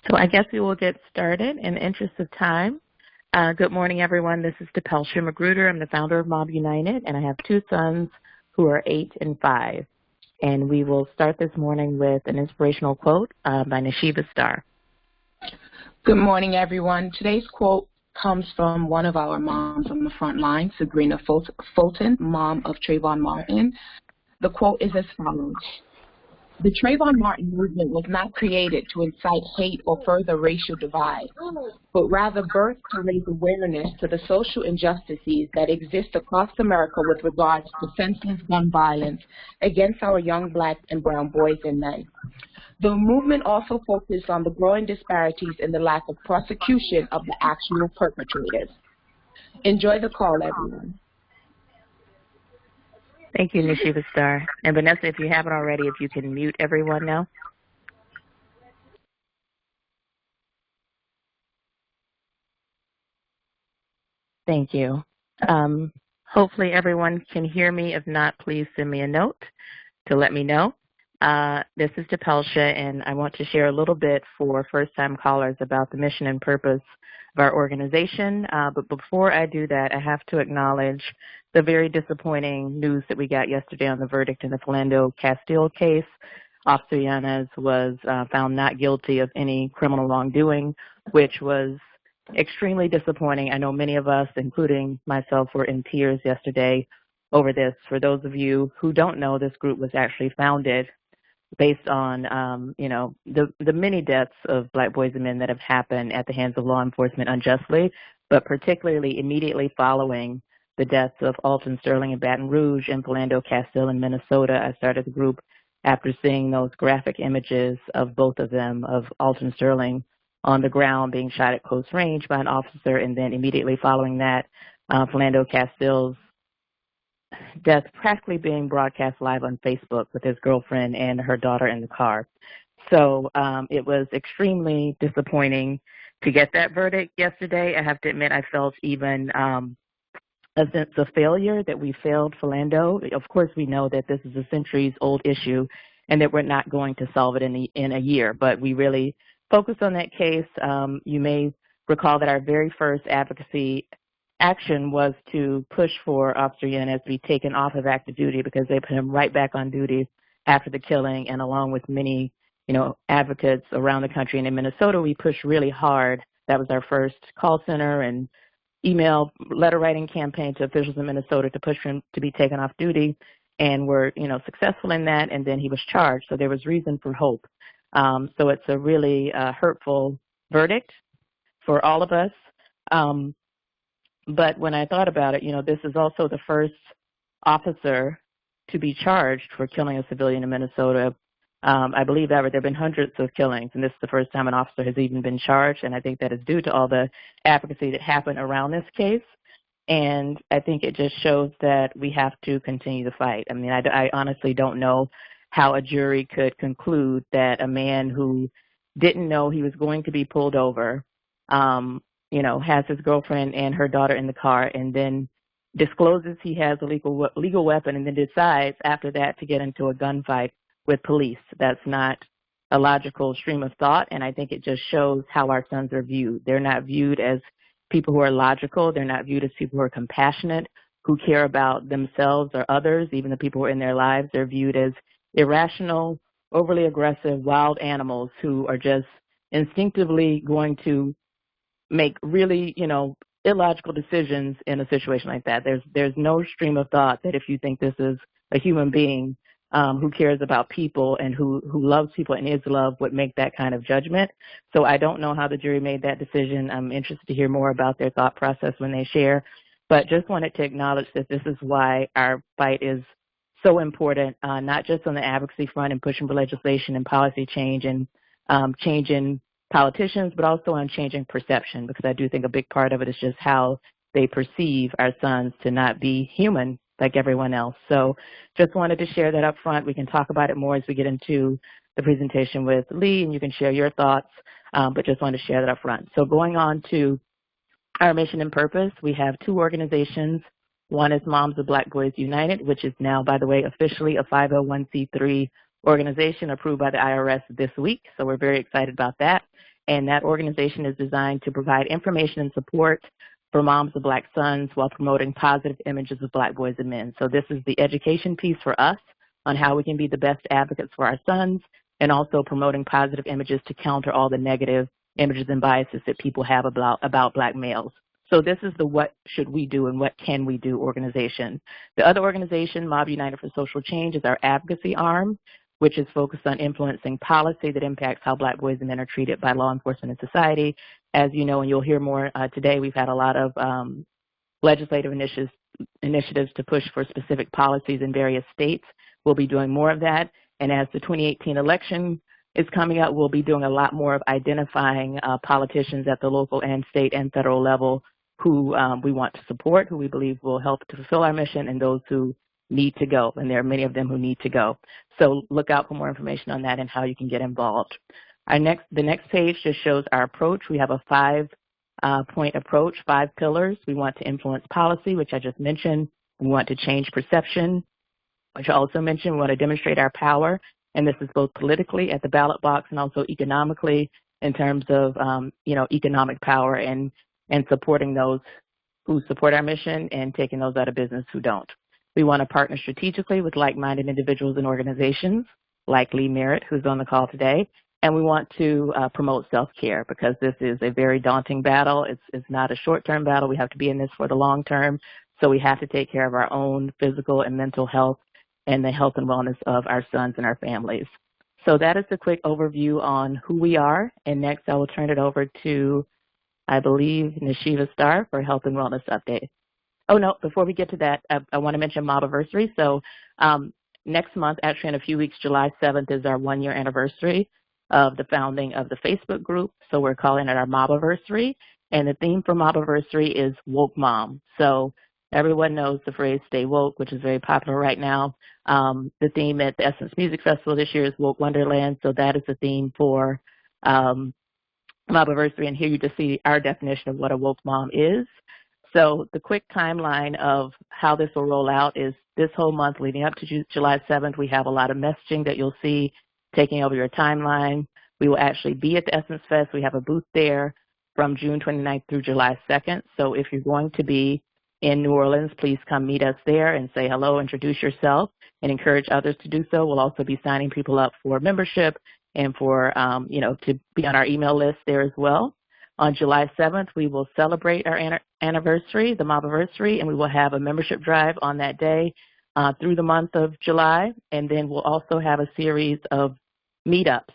So I guess we will get started in the interest of time. Good morning, everyone. This is Depelsha Magruder. I'm the founder of Mob United, and I have two sons who are 8 and 5. And we will start this morning with an inspirational quote by Nashiba Star. Good morning, everyone. Today's quote comes from one of our moms on the front line, Sabrina Fulton, mom of Trayvon Martin. The quote is as follows. The Trayvon Martin movement was not created to incite hate or further racial divide, but rather birthed to raise awareness to the social injustices that exist across America with regards to senseless gun violence against our young black and brown boys and men. The movement also focused on the growing disparities in the lack of prosecution of the actual perpetrators. Enjoy the call, everyone. Thank you, Nashiba Star. And Vanessa, if you haven't already, if you can mute everyone now. Thank you. Hopefully everyone can hear me. If not, please send me a note to let me know. This is Depelsha, and I want to share a little bit for first-time callers about the mission and purpose of our organization. But before I do that, I have to acknowledge the very disappointing news that we got yesterday on the verdict in the Philando Castile case. Officer Yanez was found not guilty of any criminal wrongdoing, which was extremely disappointing. I know many of us, including myself, were in tears yesterday over this. For those of you who don't know, this group was actually founded based on, the many deaths of black boys and men that have happened at the hands of law enforcement unjustly, but particularly immediately following the deaths of Alton Sterling in Baton Rouge and Philando Castile in Minnesota. I started the group after seeing those graphic images of both of them, of Alton Sterling on the ground being shot at close range by an officer, and then immediately following that, Philando Castile's death practically being broadcast live on Facebook with his girlfriend and her daughter in the car. So it was extremely disappointing to get that verdict yesterday. I have to admit I felt even a sense of failure that we failed Philando. Of course, we know that this is a centuries-old issue and that we're not going to solve it in a year, but we really focused on that case. You may recall that our very first advocacy action was to push for Officer Yanez to be taken off of active duty because they put him right back on duty after the killing, and along with many, advocates around the country and in Minnesota, we pushed really hard. That was our first call center and email letter writing campaign to officials in Minnesota to push him to be taken off duty, and we're, successful in that, and then he was charged. So there was reason for hope. So it's a really hurtful verdict for all of us. But when I thought about it, this is also the first officer to be charged for killing a civilian in Minnesota. I believe ever. There have been hundreds of killings, and this is the first time an officer has even been charged, and I think that is due to all the advocacy that happened around this case. And I think it just shows that we have to continue to fight. I mean, I honestly don't know how a jury could conclude that a man who didn't know he was going to be pulled over, has his girlfriend and her daughter in the car, and then discloses he has a legal weapon, and then decides after that to get into a gunfight with police. That's not a logical stream of thought, and I think it just shows how our sons are viewed. They're not viewed as people who are logical. They're not viewed as people who are compassionate, who care about themselves or others, even the people who are in their lives. They're viewed as irrational, overly aggressive, wild animals who are just instinctively going to make really, illogical decisions in a situation like that. There's no stream of thought that if you think this is a human being who cares about people and who loves people and is loved would make that kind of judgment. So I don't know how the jury made that decision. I'm interested to hear more about their thought process when they share, but just wanted to acknowledge that this is why our fight is so important, not just on the advocacy front and pushing for legislation and policy change and changing politicians, but also on changing perception, because I do think a big part of it is just how they perceive our sons to not be human like everyone else. So just wanted to share that up front. We can talk about it more as we get into the presentation with Lee, and you can share your thoughts, but just wanted to share that up front. So going on to our mission and purpose, we have two organizations. One is Moms of Black Boys United, which is now, by the way, officially a 501c3 organization approved by the IRS this week. So we're very excited about that. and that organization is designed to provide information and support for moms of Black sons while promoting positive images of Black boys and men. So this is the education piece for us on how we can be the best advocates for our sons, and also promoting positive images to counter all the negative images and biases that people have about Black males. So this is the what should we do and what can we do organization. The other organization, Mob United for Social Change, is our advocacy arm, which is focused on influencing policy that impacts how Black boys and men are treated by law enforcement and society. As you know, and you'll hear more today, we've had a lot of legislative initiatives to push for specific policies in various states. We'll be doing more of that. And as the 2018 election is coming up, we'll be doing a lot more of identifying politicians at the local and state and federal level who we want to support, who we believe will help to fulfill our mission, and those who need to go. And there are many of them who need to go. So look out for more information on that and how you can get involved. The next page just shows our approach. We have a 5-point approach, 5 pillars. We want to influence policy, which I just mentioned. We want to change perception, which I also mentioned. We want to demonstrate our power, and this is both politically at the ballot box and also economically in terms of economic power and supporting those who support our mission and taking those out of business who don't. We want to partner strategically with like-minded individuals and organizations like Lee Merritt, who's on the call today. And we want to promote self-care, because this is a very daunting battle. It's not a short-term battle. We have to be in this for the long term. So we have to take care of our own physical and mental health and the health and wellness of our sons and our families. So that is a quick overview on who we are. And next I will turn it over to, I believe, Nishiva Starr for Health and Wellness Update. Oh, no, before we get to that, I want to mention Mobiversary. So next month, actually in a few weeks, July 7th is our 1-year anniversary of the founding of the Facebook group. So we're calling it our Mobiversary. And the theme for Mobiversary is Woke Mom. So everyone knows the phrase Stay Woke, which is very popular right now. The theme at the Essence Music Festival this year is Woke Wonderland. So that is the theme for Mobiversary. And here you just see our definition of what a woke mom is. So the quick timeline of how this will roll out is this whole month leading up to July 7th, we have a lot of messaging that you'll see taking over your timeline. We will actually be at the Essence Fest. We have a booth there from June 29th through July 2nd. So if you're going to be in New Orleans, please come meet us there and say hello, introduce yourself, and encourage others to do so. We'll also be signing people up for membership and for, to be on our email list there as well. On July 7th, we will celebrate our anniversary, the Mobiversary, and we will have a membership drive on that day through the month of July. And then we'll also have a series of meetups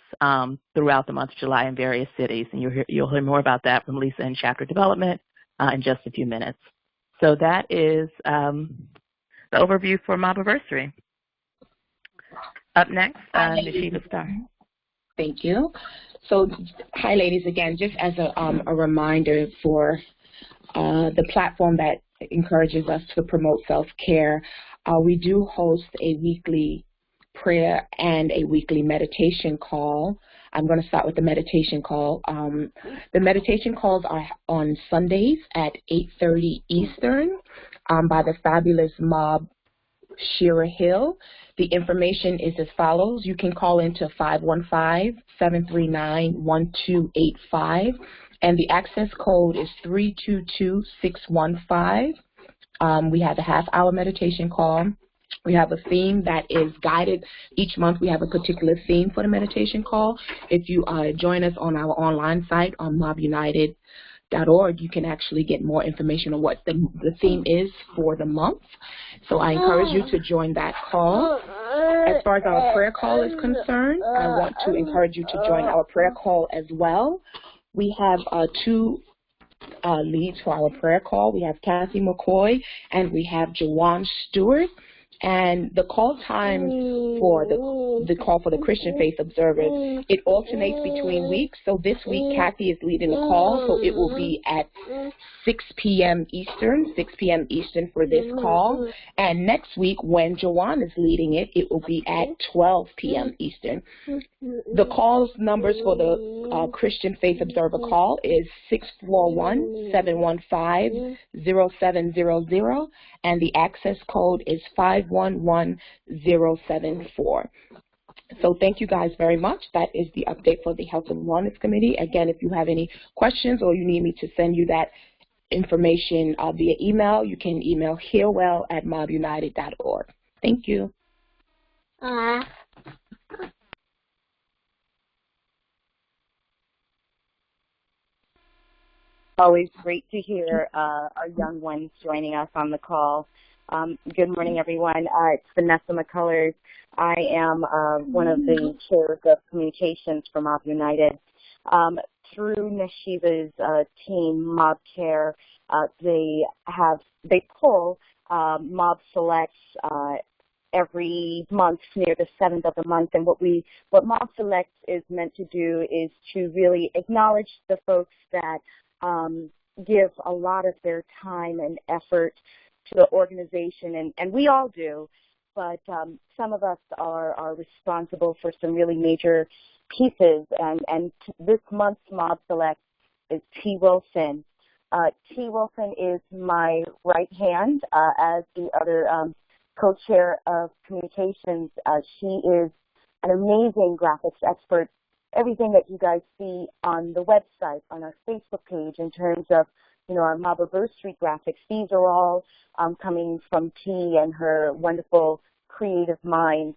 throughout the month of July in various cities. And you'll hear more about that from Lisa in Chapter Development in just a few minutes. So that is the overview for Mobiversary. Up next, Nishiva Starr. Thank you. So, hi, ladies, again, just as a reminder for the platform that encourages us to promote self-care, we do host a weekly prayer and a weekly meditation call. I'm going to start with the meditation call. The meditation calls are on Sundays at 8:30 Eastern by the fabulous Mob Shira Hill. The information is as follows. You can call into 515-739-1285, and the access code is 322615. We have a half-hour meditation call. We have a theme that is guided. Each month we have a particular theme for the meditation call. If you join us on our online site on mobunited.org, you can actually get more information on what the theme is for the month. So I encourage you to join that call. As far as our prayer call is concerned, I want to encourage you to join our prayer call as well. We have 2 leads for our prayer call. We have Kathy McCoy and we have Jawan Stewart. And the call times for the call for the Christian Faith Observers, it alternates between weeks. So this week, Kathy is leading the call, so it will be at 6 p.m. Eastern, 6 p.m. Eastern for this call. And next week, when Jawan is leading it, it will be at 12 p.m. Eastern. The call numbers for the Christian Faith Observer call is 641-715-0700, and the access code is 511074. So thank you guys very much. That is the update for the Health and Wellness Committee. Again, if you have any questions or you need me to send you that information via email, you can email healwell@mobunited.org. Thank you. Always great to hear our young ones joining us on the call. Good morning, everyone. It's Vanessa McCullers. I am one of the chairs of communications for Mob United. Through Nashiva's team, Mob Care, they pull Mob Selects every month near the 7th of the month. And what Mob Selects is meant to do is to really acknowledge the folks that give a lot of their time and effort to the organization, and we all do, but some of us are responsible for some really major pieces, and this month's Mob Select is T. Wilson. T. Wilson is my right hand as the other co-chair of communications. She is an amazing graphics expert. Everything that you guys see on the website, on our Facebook page, in terms of, our Mobiversary graphics, these are all coming from T and her wonderful creative mind.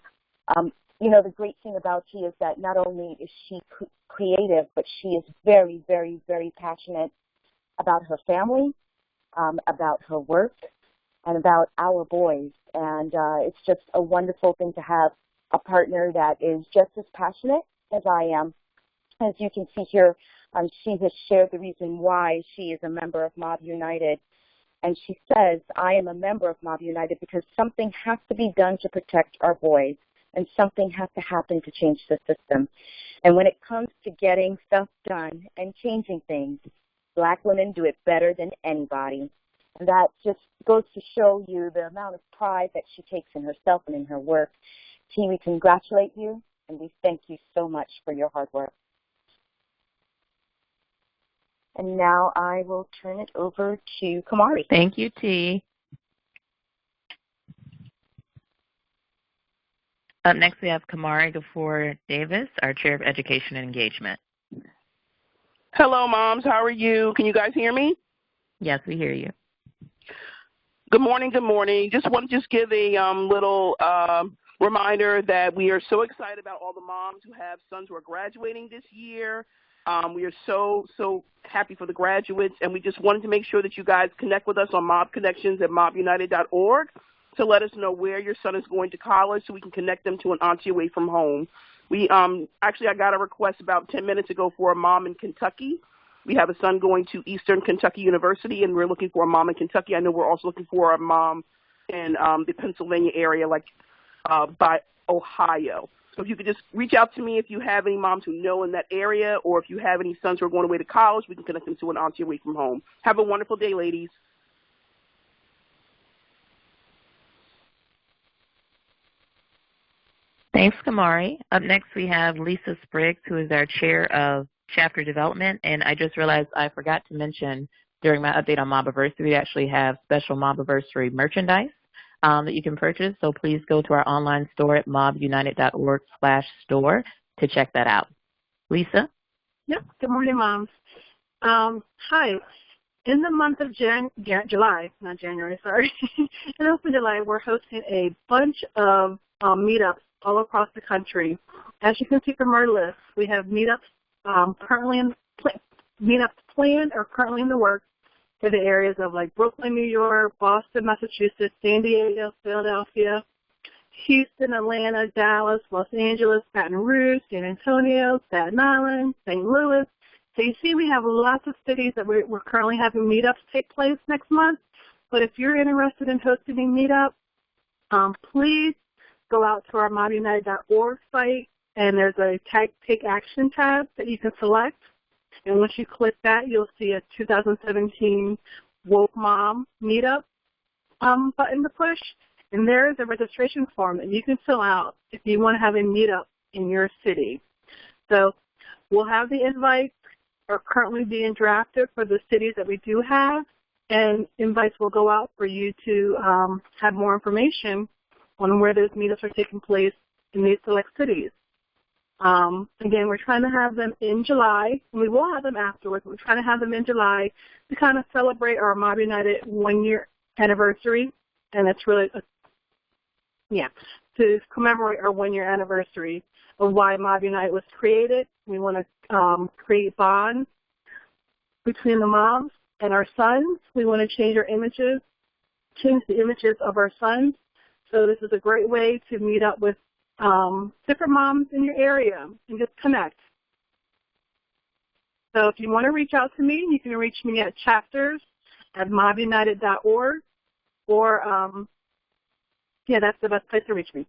The great thing about T is that not only is she creative, but she is very, very, very passionate about her family, about her work, and about our boys. And it's just a wonderful thing to have a partner that is just as passionate as I am. As you can see here, she has shared the reason why she is a member of Mob United. And she says, I am a member of Mob United because something has to be done to protect our boys, and something has to happen to change the system. And when it comes to getting stuff done and changing things, Black women do it better than anybody. And that just goes to show you the amount of pride that she takes in herself and in her work. T, we congratulate you, and we thank you so much for your hard work. And now I will turn it over to Kamari. Thank you, T. Up next, we have Kamari Gafour Davis, our Chair of Education and Engagement. Hello, moms. How are you? Can you guys hear me? Yes, we hear you. Good morning. Good morning. Just want to give a little reminder that we are so excited about all the moms who have sons who are graduating this year. We are so happy for the graduates, and we just wanted to make sure that you guys connect with us on Mob Connections at mobunited.org to let us know where your son is going to college so we can connect them to an auntie away from home. We actually, I got a request about 10 minutes ago for a mom in Kentucky. We have a son going to Eastern Kentucky University, and we're looking for a mom in Kentucky. I know we're also looking for a mom in the Pennsylvania area, like by Ohio. So if you could just reach out to me if you have any moms who know in that area, or if you have any sons who are going away to college, we can connect them to an auntie away from home. Have a wonderful day, ladies. Thanks, Kamari. Up next, we have Lisa Spriggs, who is our Chair of Chapter Development. And I just realized I forgot to mention during my update on Mobiversary, we actually have special Mobiversary merchandise that you can purchase. So please go to our online store at mobunited.org/store to check that out. Lisa? Yep. Good morning, moms. Hi. In the month of July, not January, sorry. In the month of July, we're hosting a bunch of meetups all across the country. As you can see from our list, we have meetups meetups planned or currently in the works for the areas of like Brooklyn, New York, Boston, Massachusetts, San Diego, Philadelphia, Houston, Atlanta, Dallas, Los Angeles, Baton Rouge, San Antonio, Staten Island, St. Louis. So you see we have lots of cities that we're currently having meetups take place next month. But if you're interested in hosting a meetup, please go out to our mobunited.org site, and there's a Take Action tab that you can select. And once you click that, you'll see a 2017 Woke Mom Meetup button to push. And there is a registration form that you can fill out if you want to have a meetup in your city. So we'll have the invites are currently being drafted for the cities that we do have, and invites will go out for you to have more information on where those meetups are taking place in these select cities. Again, we're trying to have them in July. We will have them afterwards. We're trying to have them in July to kind of celebrate our Mob United 1-year anniversary. And it's really, to commemorate our 1-year anniversary of why Mob United was created. We want to create bonds between the moms and our sons. We want to change the images of our sons. So this is a great way to meet up with different moms in your area and just connect. So if you want to reach out to me, you can reach me at chapters@mobunited.org, or that's the best place to reach me.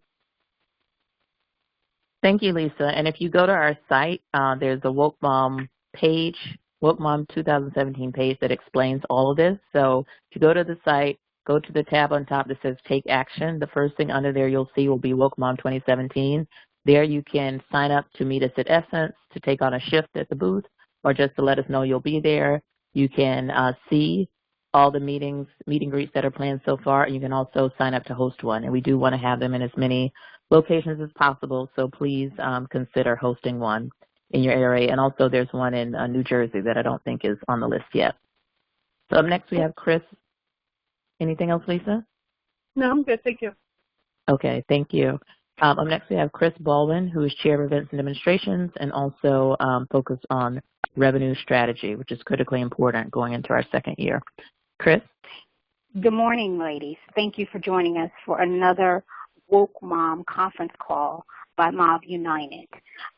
Thank you, Lisa. And if you go to our site, there's a Woke Mom page, Woke Mom 2017 page that explains all of this. So if you go to the site, go to the tab on top that says Take Action. The first thing under there you'll see will be Woke Mom 2017. There you can sign up to meet us at Essence, to take on a shift at the booth, or just to let us know you'll be there. You can see all the meet and greets that are planned so far, and you can also sign up to host one. And we do want to have them in as many locations as possible, so please consider hosting one in your area. And also there's one in New Jersey that I don't think is on the list yet. So up next we have Chris. Anything else, Lisa? No, I'm good. Thank you. Okay, thank you. Up next we have Chris Baldwin, who is Chair of Events and Demonstrations and also focused on revenue strategy, which is critically important going into our second year. Chris? Good morning, ladies. Thank you for joining us for another Woke Mom conference call by Mob United.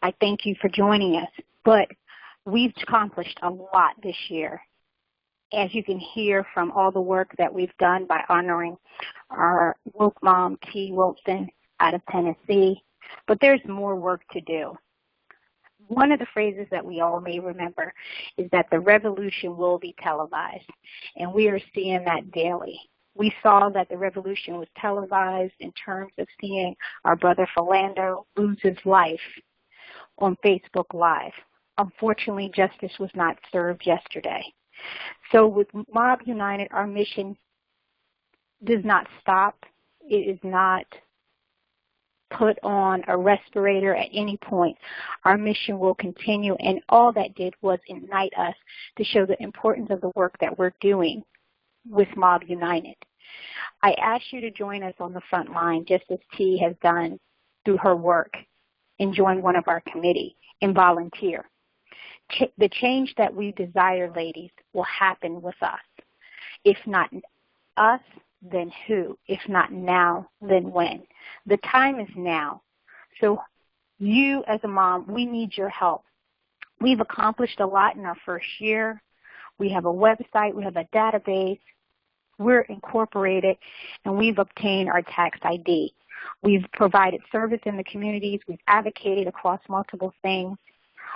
I thank you for joining us, but we've accomplished a lot this year. As you can hear from all the work that we've done by honoring our Woke Mom, T. Wilson, out of Tennessee, but there's more work to do. One of the phrases that we all may remember is that the revolution will be televised, and we are seeing that daily. We saw that the revolution was televised in terms of seeing our brother Philando lose his life on Facebook Live. Unfortunately, justice was not served yesterday. So with Mob United, our mission does not stop. It is not put on a respirator at any point. Our mission will continue, and all that did was ignite us to show the importance of the work that we're doing with Mob United. I ask you to join us on the front line, just as T has done through her work, and join one of our committee and volunteer. The change that we desire, ladies, will happen with us. If not us, then who? If not now, then when? The time is now. So you as a mom, we need your help. We've accomplished a lot in our first year. We have a website. We have a database. We're incorporated, and we've obtained our tax ID. We've provided service in the communities. We've advocated across multiple things.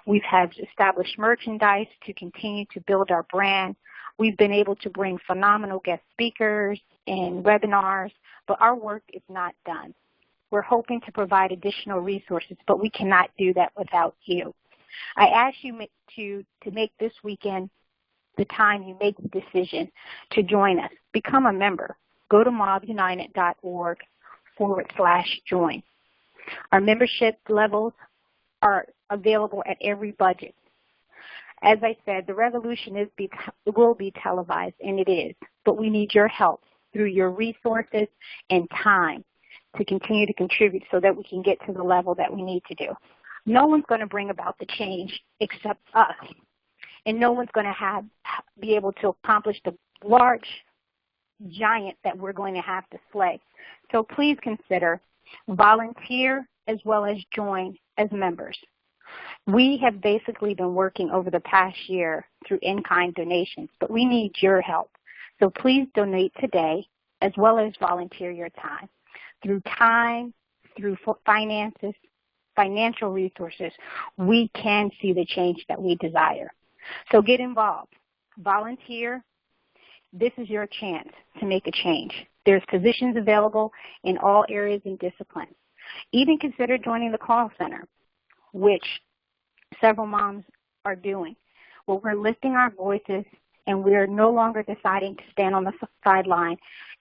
We've had established merchandise to continue to build our brand. We've been able to bring phenomenal guest speakers and webinars, but our work is not done. We're hoping to provide additional resources, but we cannot do that without you. I ask you to make this weekend the time you make the decision to join us. Become a member. Go to mobunited.org/join. Our membership levels are available at every budget. As I said, the revolution will be televised, and it is, but we need your help through your resources and time to continue to contribute so that we can get to the level that we need to do. No one's going to bring about the change except us, and no one's going to be able to accomplish the large giant that we're going to have to slay. So please consider volunteer as well as join as members. We have basically been working over the past year through in-kind donations, but we need your help. So please donate today as well as volunteer your time. Through finances, financial resources, we can see the change that we desire. So get involved. Volunteer. This is your chance to make a change. There's positions available in all areas and disciplines. Even consider joining the call center, which several moms are doing. Well, we're lifting our voices, and we're no longer deciding to stand on the sideline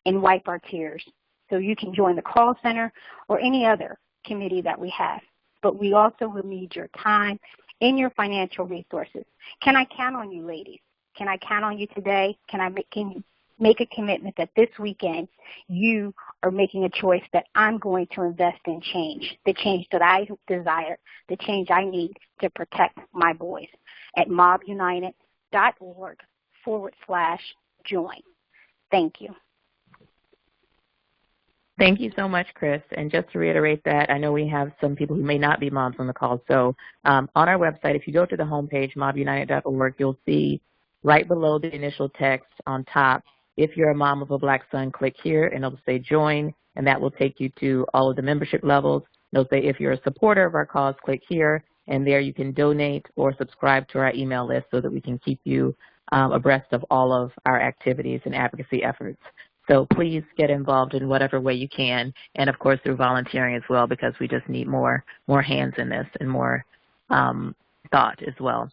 and wipe our tears. So you can join the call center or any other committee that we have. but we also will need your time and your financial resources. Can I count on you, ladies? Can I count on you today? Can you make a commitment that this weekend you are making a choice that I'm going to invest in change, the change that I desire, the change I need to protect my boys at mobunited.org/join. Thank you. Thank you so much, Chris. And just to reiterate that, I know we have some people who may not be moms on the call. So on our website, if you go to the homepage, mobunited.org, you'll see right below the initial text on top, if you're a mom of a black son, click here, and it'll say join, and that will take you to all of the membership levels. It'll say if you're a supporter of our cause, click here, and there you can donate or subscribe to our email list so that we can keep you abreast of all of our activities and advocacy efforts. So please get involved in whatever way you can, and of course through volunteering as well, because we just need more hands in this and more thought as well.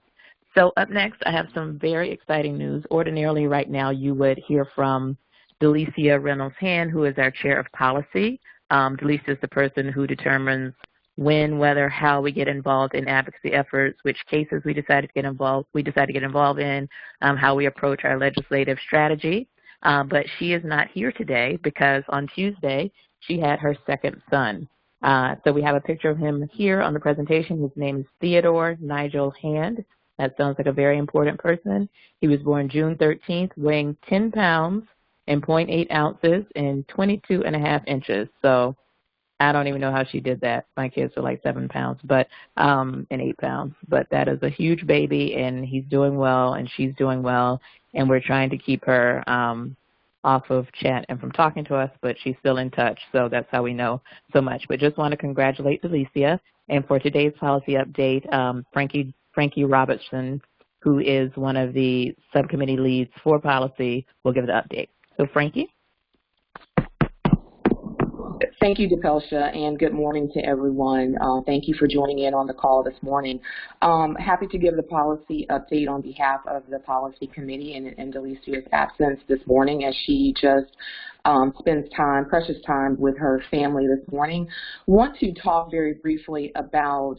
So up next, I have some very exciting news. Ordinarily right now you would hear from Delicia Reynolds-Hand, who is our chair of policy. Delicia is the person who determines when, whether, how we get involved in advocacy efforts, which cases we decide to get involved in, how we approach our legislative strategy. But she is not here today because on Tuesday she had her second son. So we have a picture of him here on the presentation. His name is Theodore Nigel Hand. That sounds like a very important person. He was born June 13th, weighing 10 pounds and 0.8 ounces and 22.5 inches. So I don't even know how she did that. My kids are like 7 pounds, but and 8 pounds. But that is a huge baby, and he's doing well, and she's doing well, and we're trying to keep her off of chat and from talking to us, but she's still in touch, so that's how we know so much. But just want to congratulate Delicia, and for today's policy update, Frankie Robertson, who is one of the subcommittee leads for policy, will give the update. So Frankie. Thank you, DePelsha, and good morning to everyone. Thank you for joining in on the call this morning. Happy to give the policy update on behalf of the policy committee in Delicia's absence this morning, as she just spends precious time with her family this morning. Want to talk very briefly about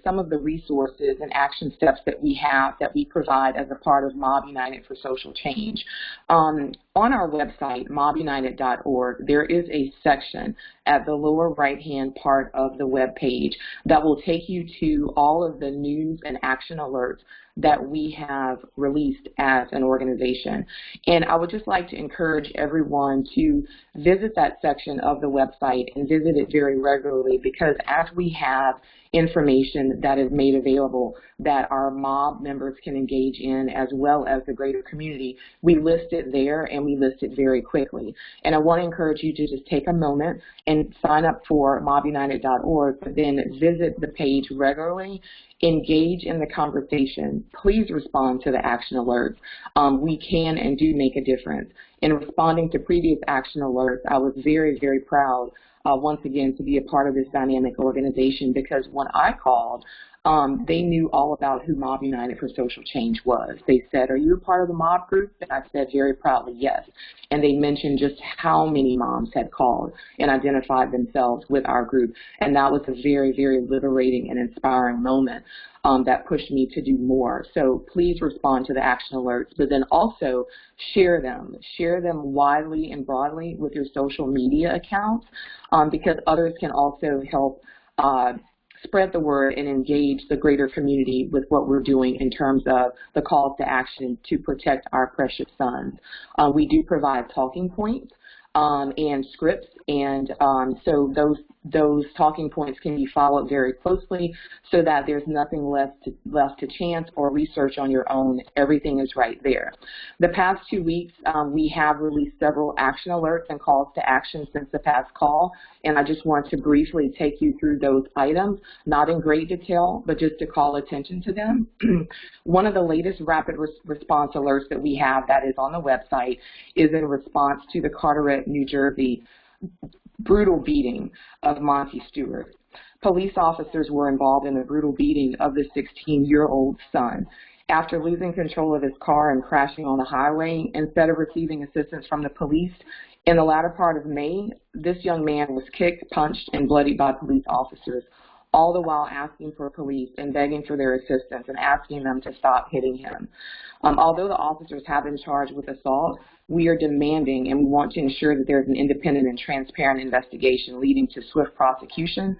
some of the resources and action steps that we have that we provide as a part of Mob United for Social Change. On our website, mobunited.org, there is a section at the lower right-hand part of the web page that will take you to all of the news and action alerts that we have released as an organization. And I would just like to encourage everyone to visit that section of the website and visit it very regularly, because as we have information that is made available that our mob members can engage in as well as the greater community, we list it there, and we list it very quickly. And I want to encourage you to just take a moment and sign up for mobunited.org, but then visit the page regularly, engage in the conversation. Please respond to the action alerts. We can and do make a difference. In responding to previous action alerts, I was very, very proud once again to be a part of this dynamic organization, because when I called, they knew all about who Mob United for Social Change was. They said, "Are you a part of the mob group?" And I said very proudly, yes. And they mentioned just how many moms had called and identified themselves with our group. And that was a very, very liberating and inspiring moment that pushed me to do more. So please respond to the action alerts, but then also share them. Share them widely and broadly with your social media accounts, because others can also help spread the word and engage the greater community with what we're doing in terms of the calls to action to protect our precious sons. We do provide talking points and scripts, and so those talking points can be followed very closely so that there's nothing left to chance or research on your own. Everything is right there. The past 2 weeks, we have released several action alerts and calls to action since the past call, and I just want to briefly take you through those items, not in great detail, but just to call attention to them. One of the latest rapid response alerts that we have that is on the website is in response to the Carteret, New Jersey brutal beating of Monty Stewart. Police officers were involved in the brutal beating of the 16-year-old son. After losing control of his car and crashing on the highway, instead of receiving assistance from the police, in the latter part of May, this young man was kicked, punched, and bloodied by police officers. all the while asking for police and begging for their assistance and asking them to stop hitting him. Although the officers have been charged with assault, we are demanding and we want to ensure that there's an independent and transparent investigation leading to swift prosecution.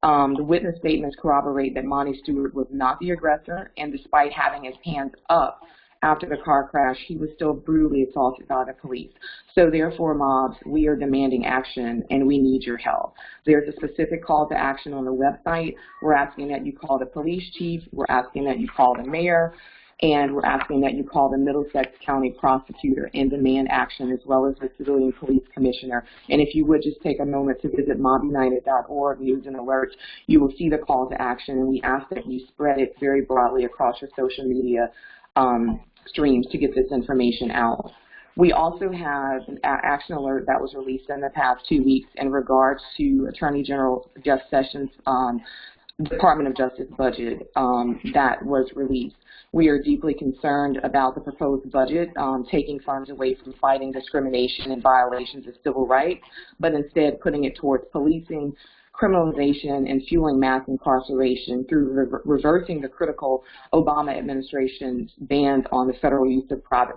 The witness statements corroborate that Monty Stewart was not the aggressor, and despite having his hands up after the car crash, he was still brutally assaulted by the police. So therefore, mobs, we are demanding action, and we need your help. There's a specific call to action on the website. We're asking that you call the police chief. We're asking that you call the mayor. And we're asking that you call the Middlesex County prosecutor and demand action, as well as the civilian police commissioner. And if you would just take a moment to visit mobunited.org, news and alerts, you will see the call to action, and we ask that you spread it very broadly across your social media streams to get this information out. We also have an action alert that was released in the past 2 weeks in regards to Attorney General Jeff Sessions' Department of Justice budget that was released. We are deeply concerned about the proposed budget taking funds away from fighting discrimination and violations of civil rights, but instead putting it towards policing, criminalization, and fueling mass incarceration through reversing the critical Obama administration's ban on the federal use of private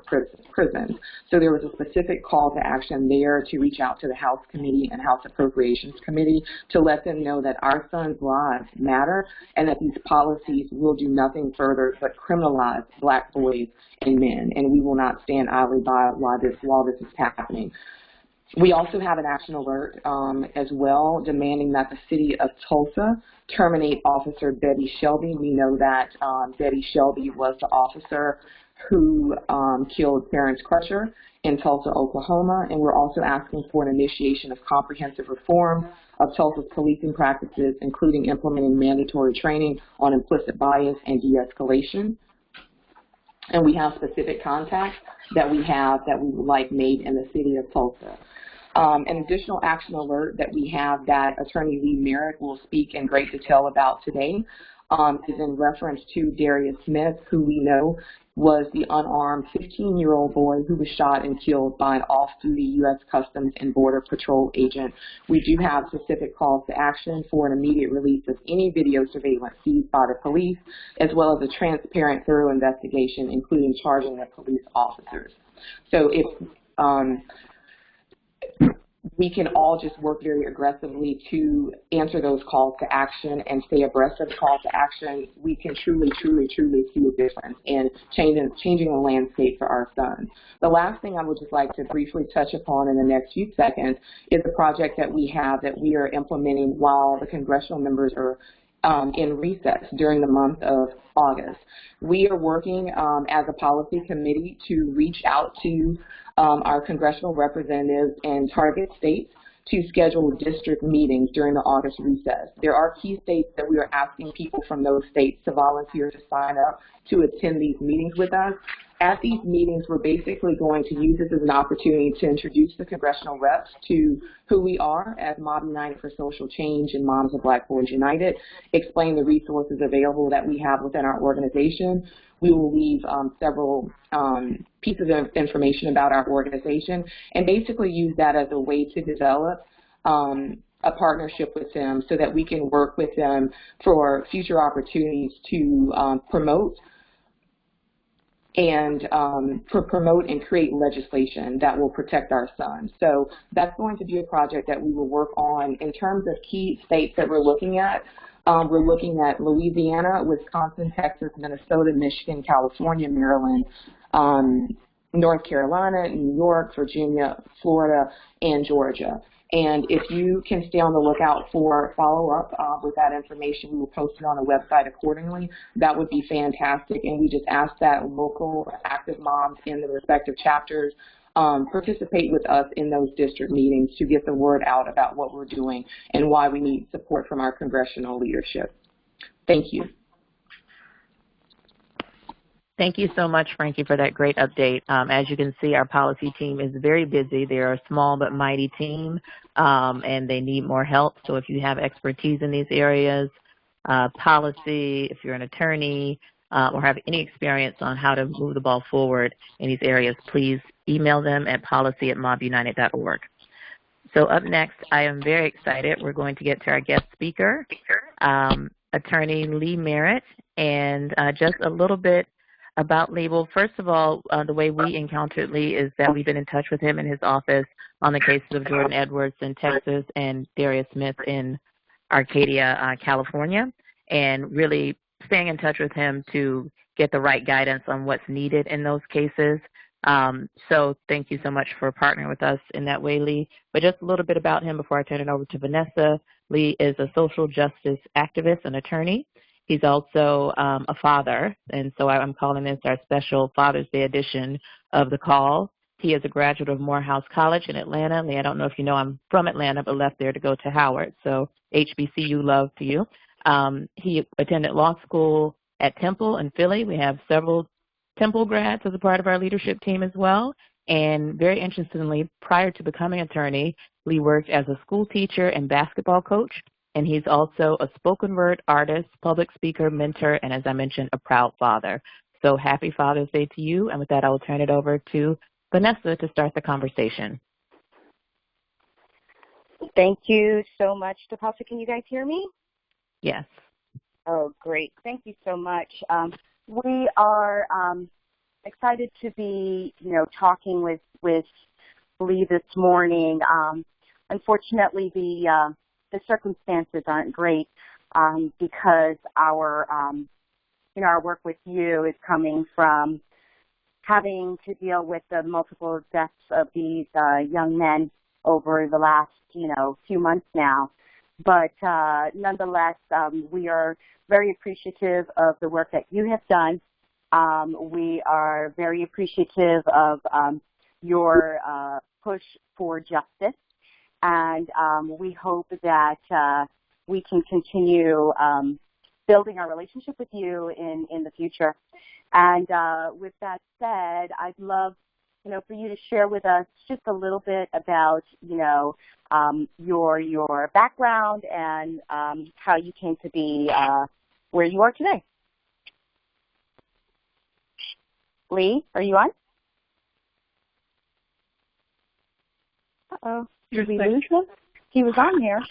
prisons. So there was a specific call to action there to reach out to the House Committee and House Appropriations Committee to let them know that our sons' lives matter and that these policies will do nothing further but criminalize black boys and men, and we will not stand idly by while this is happening. We also have an action alert as well, demanding that the city of Tulsa terminate Officer Betty Shelby. We know that Betty Shelby was the officer who killed Terrence Crusher in Tulsa, Oklahoma, and we're also asking for an initiation of comprehensive reform of Tulsa's policing practices, including implementing mandatory training on implicit bias and de-escalation. And we have specific contacts that we would like made in the city of Tulsa. An additional action alert that we have that Attorney Lee Merritt will speak in great detail about today is in reference to Darius Smith, who we know was the unarmed 15-year-old boy who was shot and killed by an off-duty U.S. Customs and Border Patrol agent. We do have specific calls to action for an immediate release of any video surveillance seized by the police, as well as a transparent, thorough investigation, including charging the police officers. So if we can all just work very aggressively to answer those calls to action and stay abreast of the calls to action, we can truly, truly, truly see a difference in changing the landscape for our sons. The last thing I would just like to briefly touch upon in the next few seconds is a project that we have that we are implementing while the congressional members are in recess during the month of August. We are working as a policy committee to reach out to our congressional representatives in target states to schedule district meetings during the August recess. There are key states that we are asking people from those states to volunteer to sign up to attend these meetings with us. At these meetings, we're basically going to use this as an opportunity to introduce the congressional reps to who we are as Mob United for Social Change and Moms of Black Boys United, explain the resources available that we have within our organization. We will leave several pieces of information about our organization and basically use that as a way to develop a partnership with them so that we can work with them for future opportunities to promote and create legislation that will protect our sons. So that's going to be a project that we will work on. In terms of key states that we're looking at Louisiana, Wisconsin, Texas, Minnesota, Michigan, California, Maryland, North Carolina, New York, Virginia, Florida, and Georgia. And if you can stay on the lookout for follow-up with that information, we will post it on the website accordingly. That would be fantastic. And we just ask that local active moms in the respective chapters participate with us in those district meetings to get the word out about what we're doing and why we need support from our congressional leadership. Thank you. Thank you so much, Frankie, for that great update. As you can see, our policy team is very busy. They're a small but mighty team, and they need more help. So if you have expertise in these areas, policy, if you're an attorney, or have any experience on how to move the ball forward in these areas, please email them at policy@mobunited.org. So up next, I am very excited. We're going to get to our guest speaker. Attorney Lee Merritt, and just a little bit about Lee. Well, first of all, the way we encountered Lee is that we've been in touch with him in his office on the cases of Jordan Edwards in Texas and Darius Smith in Arcadia, California, and really staying in touch with him to get the right guidance on what's needed in those cases. So thank you so much for partnering with us in that way, Lee. But just a little bit about him before I turn it over to Vanessa. Lee is a social justice activist and attorney. He's also a father, and so I'm calling this our special Father's Day edition of the call. He is a graduate of Morehouse College in Atlanta. Lee, I don't know if you know I'm from Atlanta, but left there to go to Howard, so HBCU love to you. He attended law school at Temple in Philly. We have several Temple grads as a part of our leadership team as well. And very interestingly, prior to becoming attorney, Lee worked as a school teacher and basketball coach. And he's also a spoken word artist, public speaker, mentor, and as I mentioned, a proud father. So happy Father's Day to you. And with that, I will turn it over to Vanessa to start the conversation. Thank you so much. Tapasha, can you guys hear me? Yes. Oh, great. Thank you so much. We are excited to be, talking with Lee this morning. Unfortunately, the circumstances aren't great because our work with you is coming from having to deal with the multiple deaths of these young men over the last, few months now. But nonetheless, we are very appreciative of the work that you have done. We are very appreciative of your push for justice, and we hope that we can continue building our relationship with you in the future. And with that said, I'd love for you to share with us just a little bit about, your background and how you came to be where you are today. Lee, are you on? Uh-oh. Did we lose him? He was on here.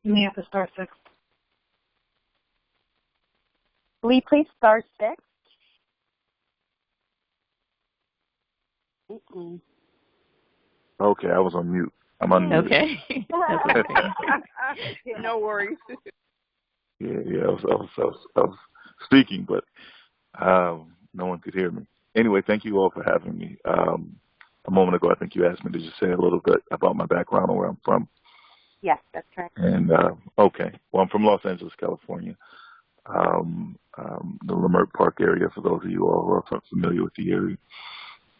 You may have to star 6. Lee, please star 6. Mm-mm. Okay, I was on mute. I'm unmuted. Okay. No worries. Yeah, I was speaking, but no one could hear me. Anyway, thank you all for having me. A moment ago, I think you asked me to just say a little bit about my background and where I'm from. Yes, that's correct. And okay, well, I'm from Los Angeles, California, the Merritt Park area. For those of you all who are familiar with the area,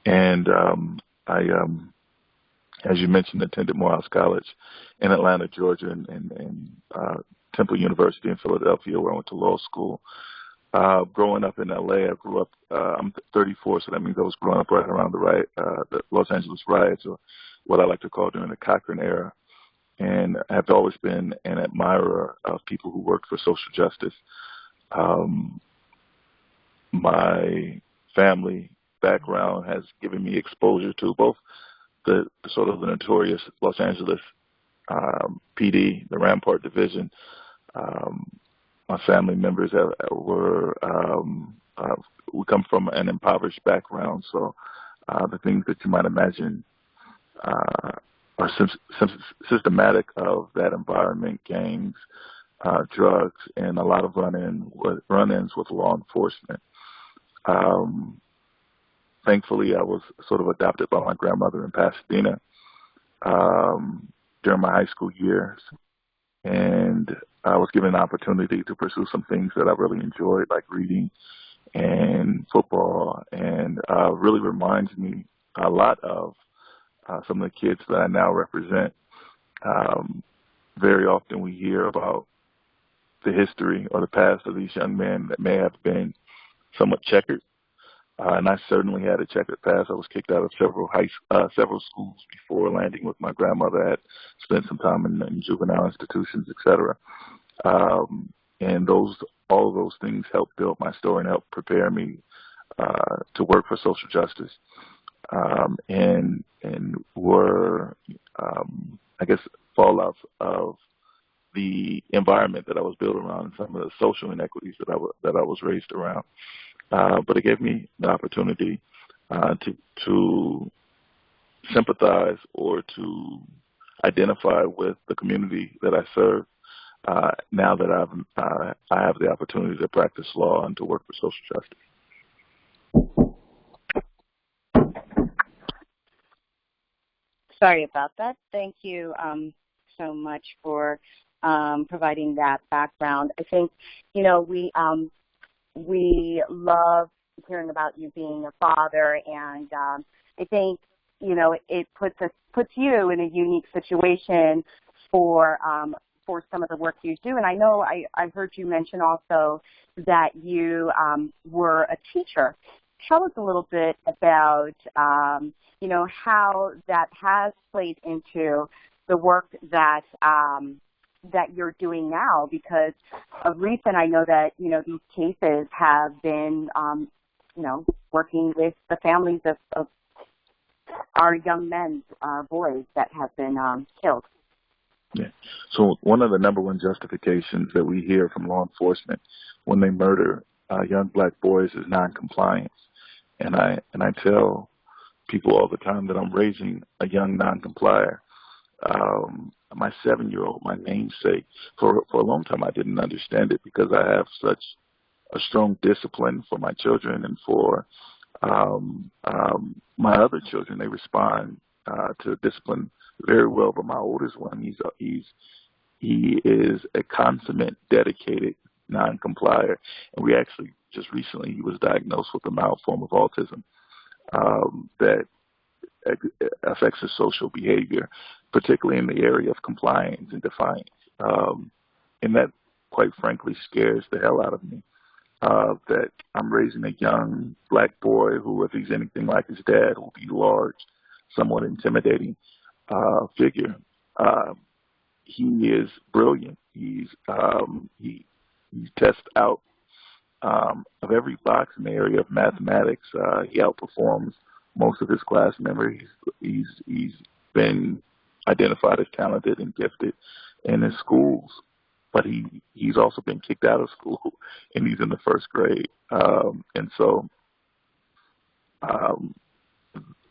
and I, as you mentioned, attended Morehouse College in Atlanta, Georgia, and Temple University in Philadelphia, where I went to law school. Growing up in LA, I grew up, I'm 34, so that means I was growing up right around the Los Angeles riots, or what I like to call during the Cochran era. And I've always been an admirer of people who work for social justice. My family background has given me exposure to both the sort of the notorious Los Angeles PD, the Rampart Division. My family members we come from an impoverished background, so the things that you might imagine are systematic of that environment: gangs, drugs, and a lot of run-ins with law enforcement. Thankfully, I was sort of adopted by my grandmother in Pasadena during my high school years, and I was given an opportunity to pursue some things that I really enjoyed, like reading and football, and really reminds me a lot of some of the kids that I now represent. Very often we hear about the history or the past of these young men that may have been somewhat checkered. And I certainly had a checkered past. I was kicked out of several schools before landing with my grandmother. I had spent some time in juvenile institutions, etc. And all of those things helped build my story and helped prepare me to work for social justice. And were, I guess, fallouts of the environment that I was built around and some of the social inequities that I was raised around. But it gave me the opportunity to sympathize or to identify with the community that I serve. Now that I have the opportunity to practice law and to work for social justice. Sorry about that. Thank you so much for providing that background. I think, we love hearing about you being a father, and I think, it puts you in a unique situation for some of the work you do. And I know I heard you mention also that you were a teacher. Tell us a little bit about, how that has played into the work that you're doing now, because of recent, I know that, these cases have been, working with the families of our young men, our boys that have been killed. Yeah. So one of the number one justifications that we hear from law enforcement when they murder young black boys is noncompliance. And I tell people all the time that I'm raising a young non-complier. My 7-year-old, my namesake, for a long time I didn't understand it because I have such a strong discipline for my children and for my other children. They respond to discipline very well, but my oldest one, he is a consummate, dedicated non-complier, and we actually just recently he was diagnosed with a mild form of autism that affects his social behavior, particularly in the area of compliance and defiance, and that, quite frankly, scares the hell out of me. That I'm raising a young black boy who, if he's anything like his dad, will be large, somewhat intimidating figure. He is brilliant. He tests out of every box in the area of mathematics. He outperforms most of his class members. He's been identified as talented and gifted in his schools, but he's also been kicked out of school, and he's in the first grade. And so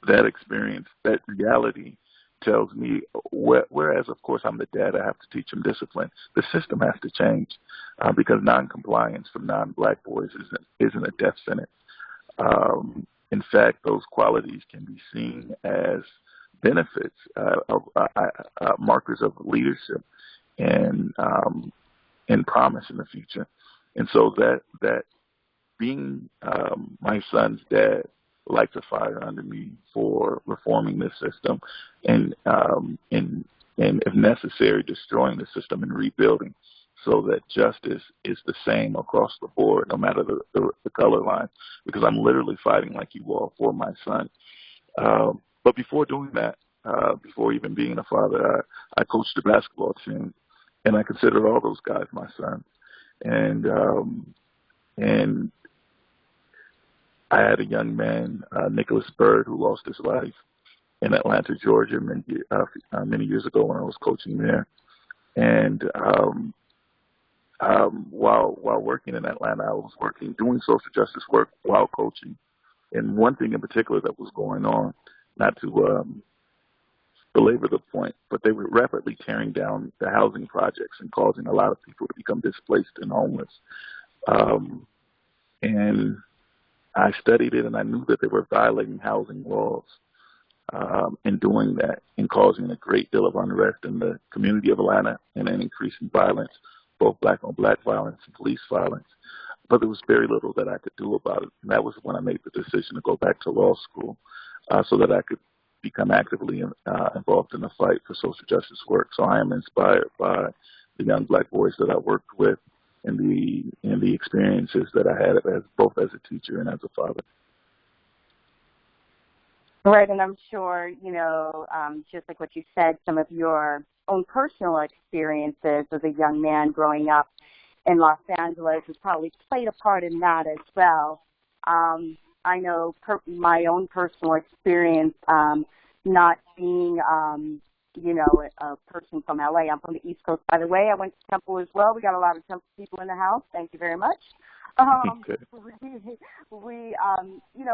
that experience, that reality tells me, whereas, of course, I'm the dad, I have to teach him discipline, the system has to change because noncompliance for non-black boys isn't a death sentence. In fact, those qualities can be seen as benefits, markers of leadership and promise in the future. And so that being my son's dad lights a fire under me for reforming this system and if necessary, destroying the system and rebuilding so that justice is the same across the board, no matter the color line, because I'm literally fighting like you all for my son. But before doing that, before even being a father, I coached a basketball team, and I considered all those guys my sons. And I had a young man, Nicholas Bird, who lost his life in Atlanta, Georgia, many years ago when I was coaching there. And while working in Atlanta, I was doing social justice work while coaching. And one thing in particular that was going on, not to belabor the point, but they were rapidly tearing down the housing projects and causing a lot of people to become displaced and homeless. And I studied it, and I knew that they were violating housing laws in doing that and causing a great deal of unrest in the community of Atlanta and an increase in violence, both black-on-black violence and police violence. But there was very little that I could do about it, and that was when I made the decision to go back to law school so that I could become actively involved in the fight for social justice work. So I am inspired by the young black boys that I worked with and the experiences that I had both as a teacher and as a father. Right, and I'm sure, just like what you said, some of your own personal experiences as a young man growing up in Los Angeles has probably played a part in that as well. I know my own personal experience not being a person from LA. I'm from the East Coast, by the way. I went to Temple as well. We got a lot of Temple people in the house. Thank you very much. Okay.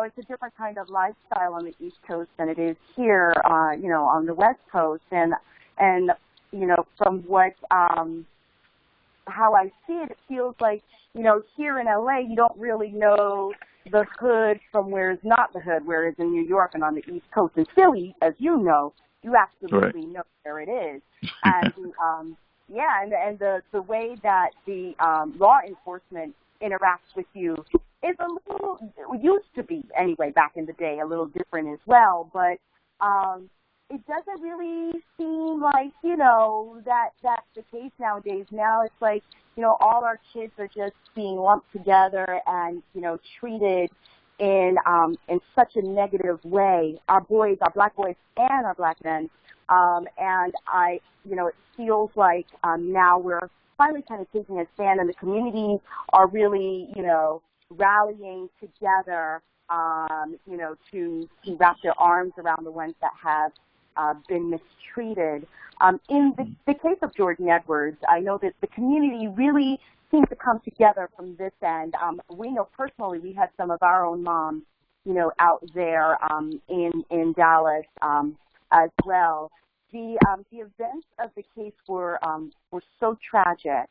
It's a different kind of lifestyle on the East Coast than it is here, on the West Coast. And from what, how I see it, it feels like, here in LA, you don't really know the hood from where it's not the hood, whereas in New York and on the East Coast and Philly, as you know, you absolutely know where it is. And, and the way that the law enforcement interacts with you is a little, used to be anyway back in the day, a little different as well. But it doesn't really seem like, that's the case nowadays. Now it's like, all our kids are just being lumped together and, treated in such a negative way. Our boys, our black boys and our black men. And it feels like now we're finally kind of taking a stand, and the communities are really, rallying together, to wrap their arms around the ones that have been mistreated. In the case of Jordan Edwards, I know that the community really seems to come together from this end. We know personally we had some of our own moms, out there in Dallas as well. The events of the case were so tragic.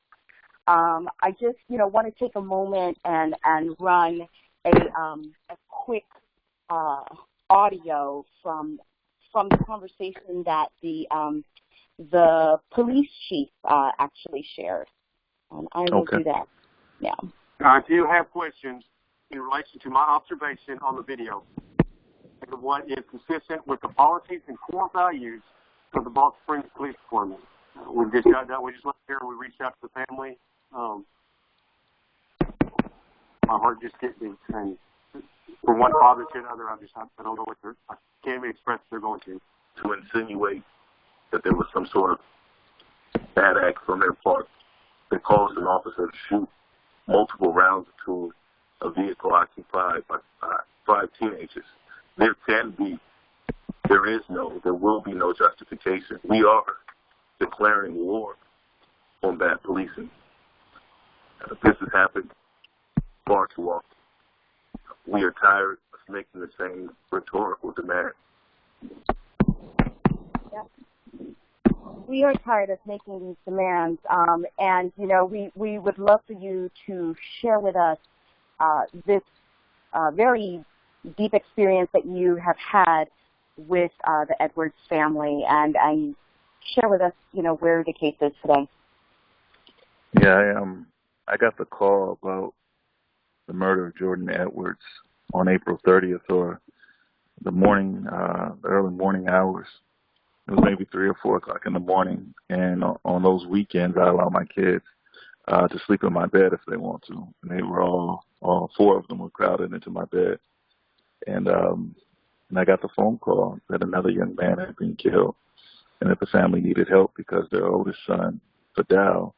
I just want to take a moment and run a quick audio from the conversation that the police chief actually shared. And I will do that now. I do have questions in relation to my observation on the video and what is consistent with the policies and core values of the Baltimore Springs Police Department. We just got done. We just left here and we reached out to the family. My heart just hit me, and from one father to another, I don't know I can't even express what they're going to. To insinuate that there was some sort of bad act from their part that caused an officer to shoot multiple rounds into a vehicle occupied by 5 teenagers. There will be no justification. We are declaring war on bad policing. This has happened far too often. We are tired of making the same rhetorical demand. Yep. We are tired of making these demands, and we would love for you to share with us this very deep experience that you have had with the Edwards family, and share with us, where the case is today. Yeah, I got the call about the murder of Jordan Edwards on April 30th, or the early morning hours. It was maybe 3 or 4 o'clock in the morning, and on those weekends, I allow my kids to sleep in my bed if they want to. And they were all 4 of them were crowded into my bed, and I got the phone call that another young man had been killed, and that the family needed help because their oldest son, Fidel,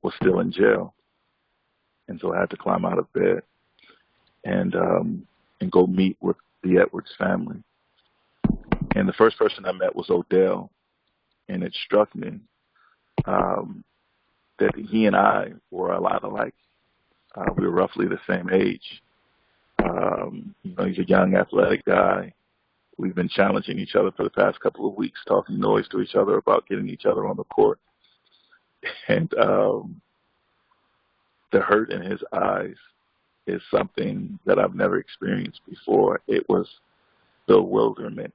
was still in jail. And so I had to climb out of bed and go meet with the Edwards family. And the first person I met was Odell, and it struck me that he and I were a lot alike. We were roughly the same age. He's a young, athletic guy. We've been challenging each other for the past couple of weeks, talking noise to each other about getting each other on the court. And the hurt in his eyes is something that I've never experienced before. It was bewilderment.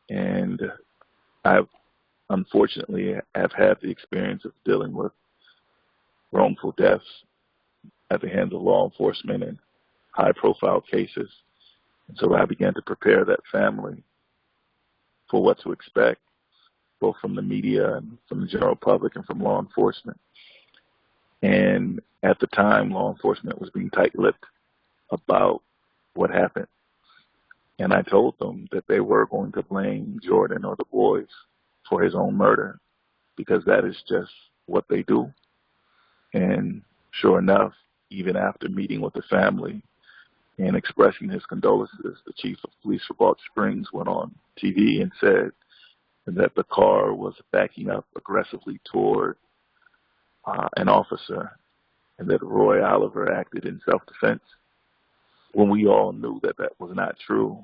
And I've unfortunately have had the experience of dealing with wrongful deaths at the hands of law enforcement in high-profile cases. And so I began to prepare that family for what to expect, both from the media and from the general public and from law enforcement. And at the time, law enforcement was being tight-lipped about what happened. And I told them that they were going to blame Jordan or the boys for his own murder, because that is just what they do. And sure enough, even after meeting with the family and expressing his condolences, the chief of police for Baltimore Springs went on TV and said and that the car was backing up aggressively toward an officer, and that Roy Oliver acted in self-defense, when we all knew that that was not true.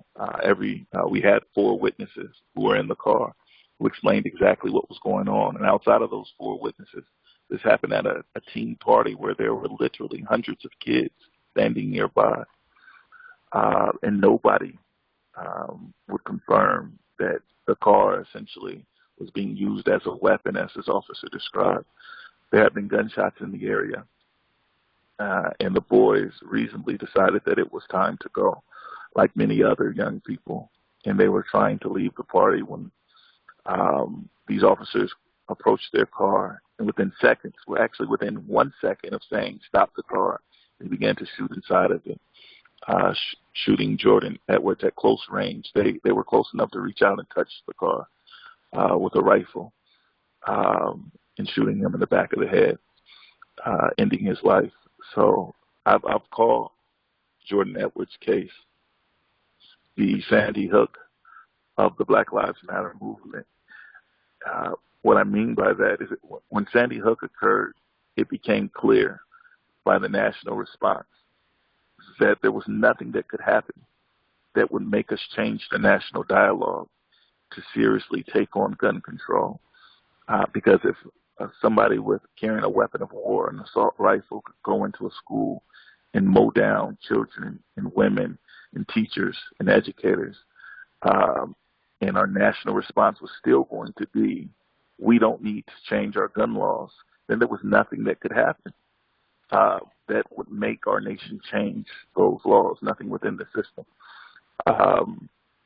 We had 4 witnesses who were in the car who explained exactly what was going on. And outside of those 4 witnesses, this happened at a teen party where there were literally hundreds of kids standing nearby. And nobody would confirm that the car essentially was being used as a weapon, as this officer described. There had been gunshots in the area. And the boys reasonably decided that it was time to go, like many other young people. And they were trying to leave the party when these officers approached their car. And within 1 second of saying, "Stop the car," they began to shoot inside of it, shooting Jordan Edwards at close range. They were close enough to reach out and touch the car with a rifle, and shooting him in the back of the head, ending his life. So I've called Jordan Edwards' case the Sandy Hook of the Black Lives Matter movement. What I mean by that is that when Sandy Hook occurred, it became clear by the national response that there was nothing that could happen that would make us change the national dialogue to seriously take on gun control. Because if somebody with carrying a weapon of war, an assault rifle, could go into a school and mow down children and women and teachers and educators, and our national response was still going to be, we don't need to change our gun laws, then there was nothing that could happen that would make our nation change those laws, nothing within the system.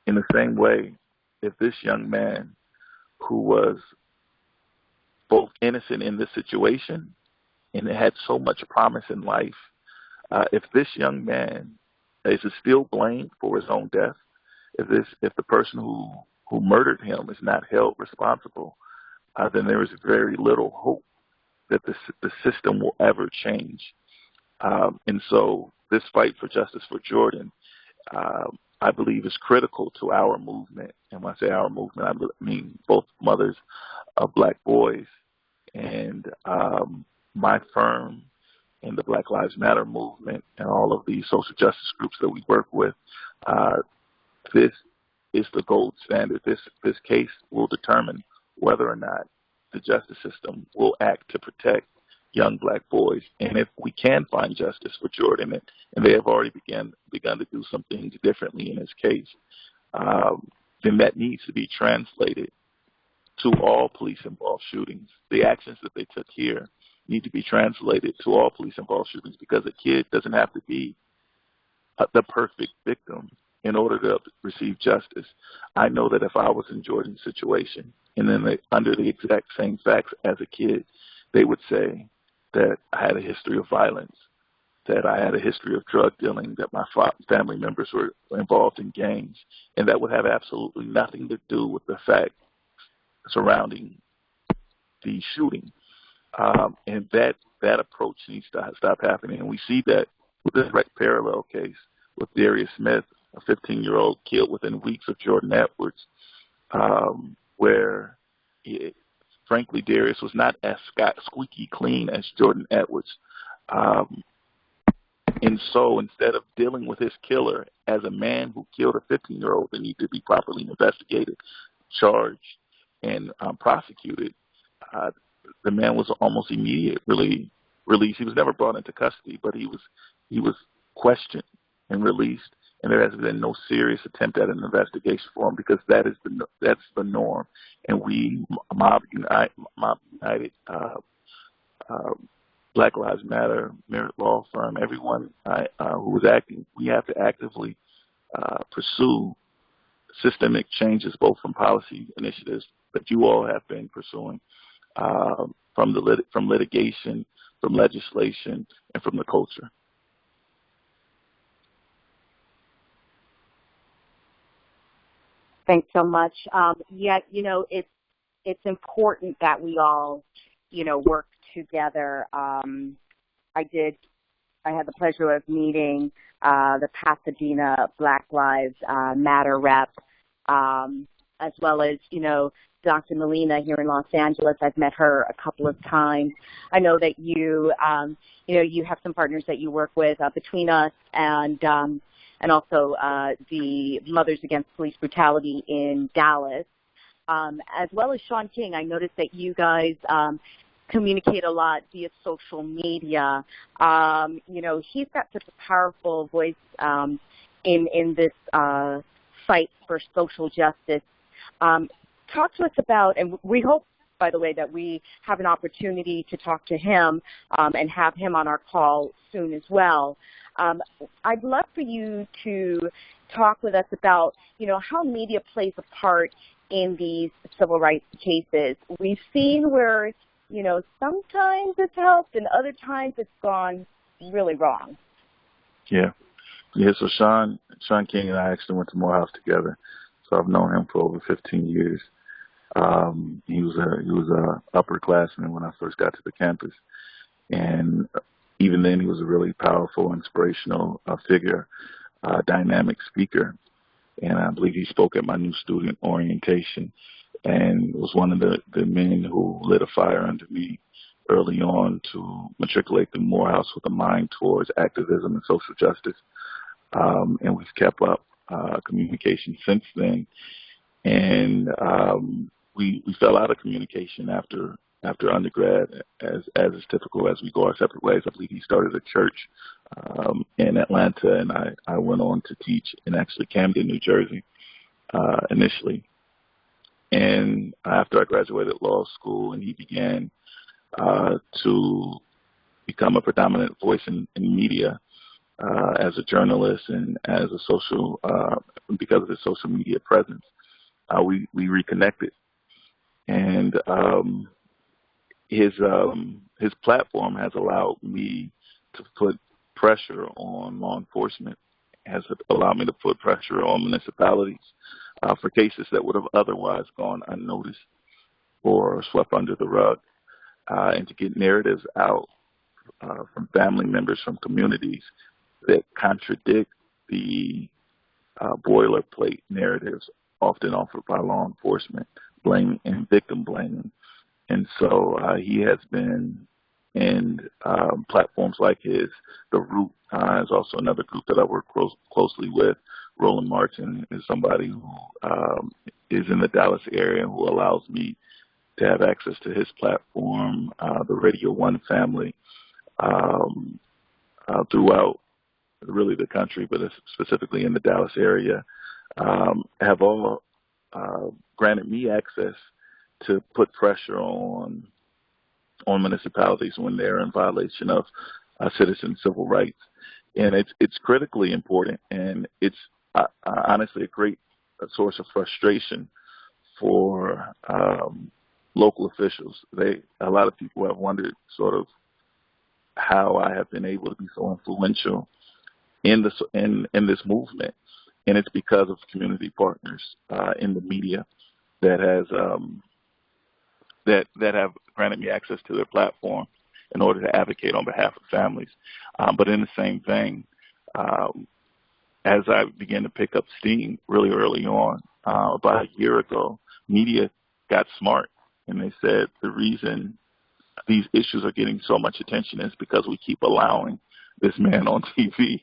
In the same way, if this young man who was both innocent in this situation and had so much promise in life, if this young man is still blamed for his own death, if the person who murdered him is not held responsible, then there is very little hope that the system will ever change. And so this fight for justice for Jordan, I believe, is critical to our movement. And when I say our movement, I mean both mothers of black boys and my firm and the Black Lives Matter movement and all of these social justice groups that we work with. This is the gold standard. This case will determine whether or not the justice system will act to protect young black boys. And if we can find justice for Jordan, and they have already begun to do some things differently in his case, then that needs to be translated to all police-involved shootings. The actions that they took here need to be translated to all police-involved shootings, because a kid doesn't have to be the perfect victim in order to receive justice. I know that if I was in Jordan's situation and then under the exact same facts as a kid, they would say that I had a history of violence, that I had a history of drug dealing, that my family members were involved in gangs, and that would have absolutely nothing to do with the fact surrounding the shooting. And that approach needs to stop happening. And we see that with this direct parallel case with Darius Smith, a 15-year-old killed within weeks of Jordan Edwards, where, frankly, Darius was not as squeaky clean as Jordan Edwards. And so instead of dealing with his killer as a man who killed a 15-year-old that needed to be properly investigated, charged, and prosecuted, the man was almost immediately released. He was never brought into custody, but he was questioned and released, and there has been no serious attempt at an investigation for him, because that's the norm. And we, Mob United, Black Lives Matter, Merritt Law Firm, everyone who was acting, we have to actively pursue systemic changes, both from policy initiatives that you all have been pursuing, from litigation, from legislation, and from the culture. Thanks so much. It's important that we all, work together. I had the pleasure of meeting the Pasadena Black Lives Matter rep, as well as, Dr. Molina here in Los Angeles. I've met her a couple of times. I know that you have some partners that you work with between us and also the Mothers Against Police Brutality in Dallas, as well as Sean King. I noticed that you guys communicate a lot via social media. He's got such a powerful voice in this fight for social justice. Talk to us about, and we hope, by the way, that we have an opportunity to talk to him and have him on our call soon as well. I'd love for you to talk with us about, how media plays a part in these civil rights cases. We've seen where, sometimes it's helped and other times it's gone really wrong. Yeah. So Sean King and I actually went to Morehouse together. So I've known him for over 15 years. He was a upperclassman when I first got to the campus, and even then he was a really powerful, inspirational figure, dynamic speaker. And I believe he spoke at my new student orientation, and was one of the men who lit a fire under me early on to matriculate to Morehouse with a mind towards activism and social justice. And we've kept up communication since then. And we fell out of communication after undergrad, as is typical as we go our separate ways. I believe he started a church in Atlanta, and I went on to teach in actually Camden, New Jersey, initially. And after I graduated law school, and he began to become a predominant voice in media as a journalist and as a social, because of his social media presence, we reconnected. And his platform has allowed me to put pressure on law enforcement, has allowed me to put pressure on municipalities for cases that would have otherwise gone unnoticed or swept under the rug, and to get narratives out from family members, from communities that contradict the boilerplate narratives often offered by law enforcement, blame and victim blaming. And so he has been in platforms like his. The Root is also another group that I work closely with. Roland Martin is somebody who is in the Dallas area, who allows me to have access to his platform. The Radio One family throughout really the country, but specifically in the Dallas area, have all granted me access to put pressure on municipalities when they're in violation of citizen civil rights. And it's critically important, and it's honestly a great source of frustration for local officials. A lot of people have wondered sort of how I have been able to be so influential in this movement, and it's because of community partners in the media that has that have granted me access to their platform in order to advocate on behalf of families. But in the same vein, as I began to pick up steam really early on, about a year ago, media got smart, and they said the reason these issues are getting so much attention is because we keep allowing this man on TV.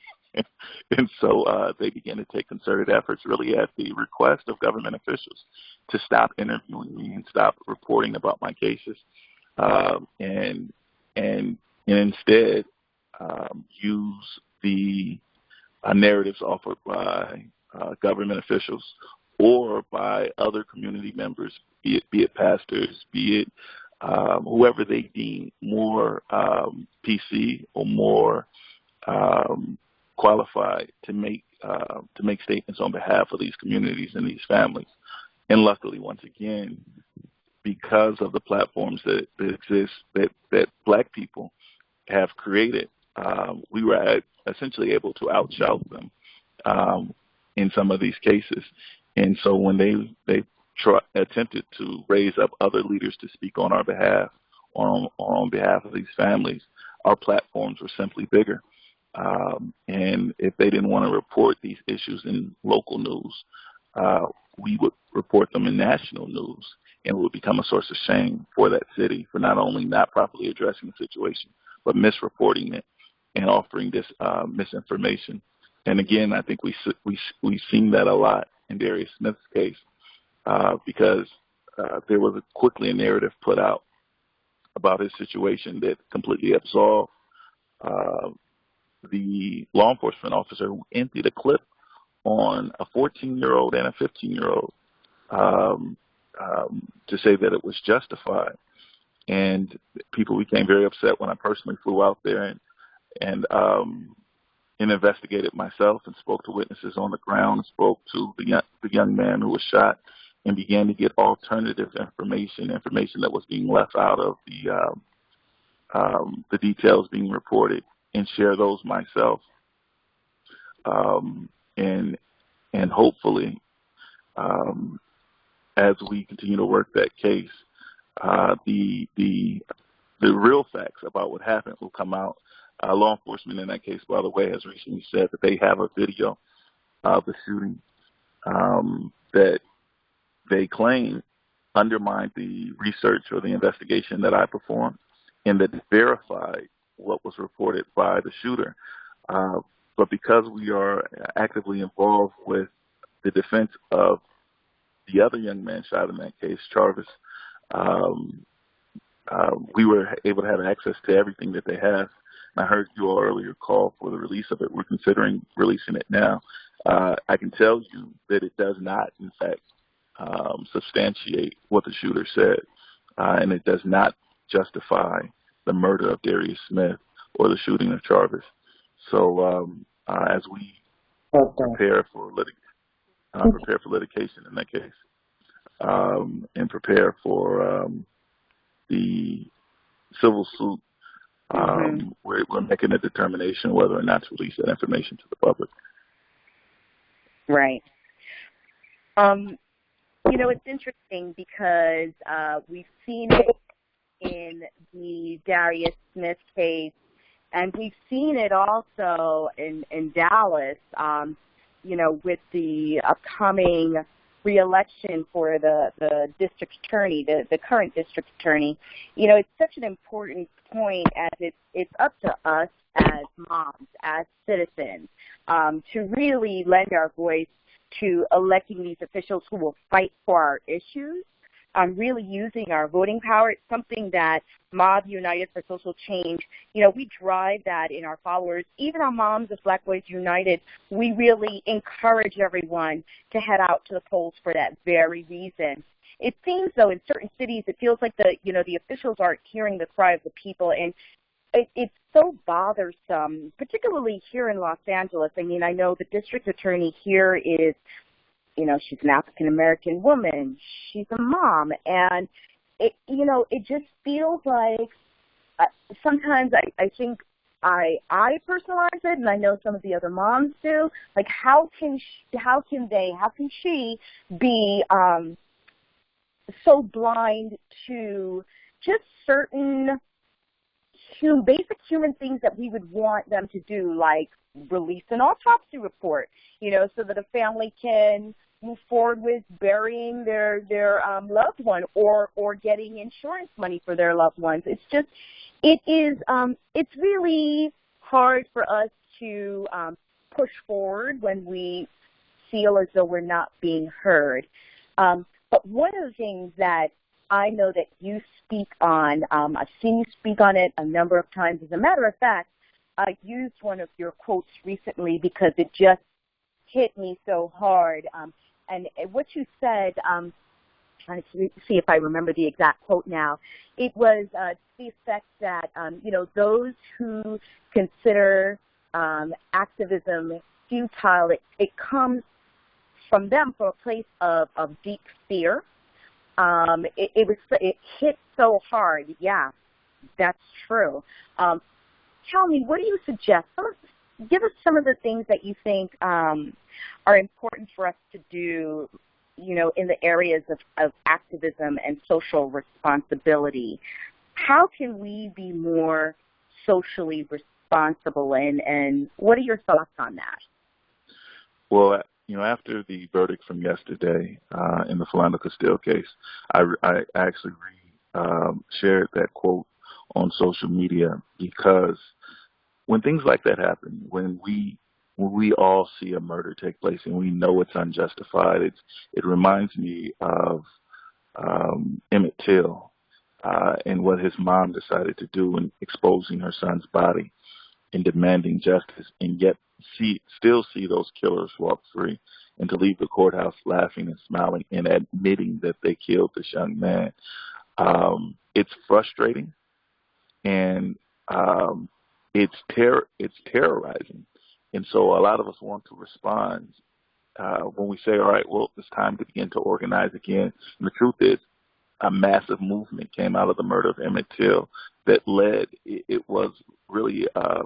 And so they began to take concerted efforts, really at the request of government officials, to stop interviewing me and stop reporting about my cases, and instead use the narratives offered by government officials or by other community members, be it pastors, be it whoever they deem more PC or more qualified to make statements on behalf of these communities and these families. And luckily, once again, because of the platforms that exist, that Black people have created, we were essentially able to outshout them in some of these cases. And so when they attempted to raise up other leaders to speak on our behalf, on behalf of these families, our platforms were simply bigger. And if they didn't want to report these issues in local news, we would report them in national news. and it would become a source of shame for that city for not only not properly addressing the situation, but misreporting it and offering this misinformation. And again, I think we've seen that a lot in Darius Smith's case because there was quickly a narrative put out about his situation that completely absolved the law enforcement officer who emptied a clip on a 14-year-old and a 15-year-old to say that it was justified. And people became very upset when I personally flew out there and investigated myself and spoke to witnesses on the ground and spoke to the young man who was shot and began to get alternative information that was being left out of the details being reported, and share those myself. And hopefully, as we continue to work that case, the real facts about what happened will come out. Law enforcement in that case, by the way, has recently said that they have a video of the shooting that they claim undermined the research or the investigation that I performed and that verified what was reported by the shooter. But because we are actively involved with the defense of the other young man shot in that case, Jarvis, we were able to have access to everything that they have. And I heard you all earlier call for the release of it. We're considering releasing it now. I can tell you that it does not, in fact, substantiate what the shooter said, and it does not justify the murder of Darius Smith or the shooting of Jarvis. So as we prepare for litigation in that case, and prepare for the civil suit, we're making a determination whether or not to release that information to the public. Right. It's interesting because we've seen it in the Darius Smith case, and we've seen it also in Dallas, with the upcoming re-election for the district attorney, the current district attorney. It's such an important point as it's up to us as moms, as citizens, to really lend our voice to electing these officials who will fight for our issues, really using our voting power. It's something that Mob United for Social Change, we drive that in our followers. Even our Moms of Black Boys United, we really encourage everyone to head out to the polls for that very reason. It seems, though, in certain cities, it feels like the officials aren't hearing the cry of the people, and it's so bothersome, particularly here in Los Angeles. I mean, I know the district attorney here is, she's an African-American woman. She's a mom. And, it just feels like sometimes I think I personalize it, and I know some of the other moms do. Like, how can she be so blind to just certain basic human things that we would want them to do, like release an autopsy report, so that a family can move forward with burying their loved one or getting insurance money for their loved ones. It's really hard for us to push forward when we feel as though we're not being heard. But one of the things that I know that you speak on, I've seen you speak on it a number of times. As a matter of fact, I used one of your quotes recently because it just hit me so hard. And what you said, trying to see if I remember the exact quote now, it was to the effect that, those who consider activism futile, it comes from them from a place of deep fear. It hit so hard. Yeah, that's true. Tell me, what do you suggest? Give us some of the things that you think are important for us to do, in the areas of activism and social responsibility. How can we be more socially responsible, and what are your thoughts on that? Well, after the verdict from yesterday in the Philando Castile case, I actually shared that quote on social media because when things like that happen, when we all see a murder take place and we know it's unjustified, it reminds me of Emmett Till and what his mom decided to do in exposing her son's body and demanding justice, and yet still see those killers walk free, and to leave the courthouse laughing and smiling and admitting that they killed this young man. It's frustrating, and it's terrorizing. And so a lot of us want to respond when we say, all right, well, it's time to begin to organize again. And the truth is, a massive movement came out of the murder of Emmett Till that led, it was really a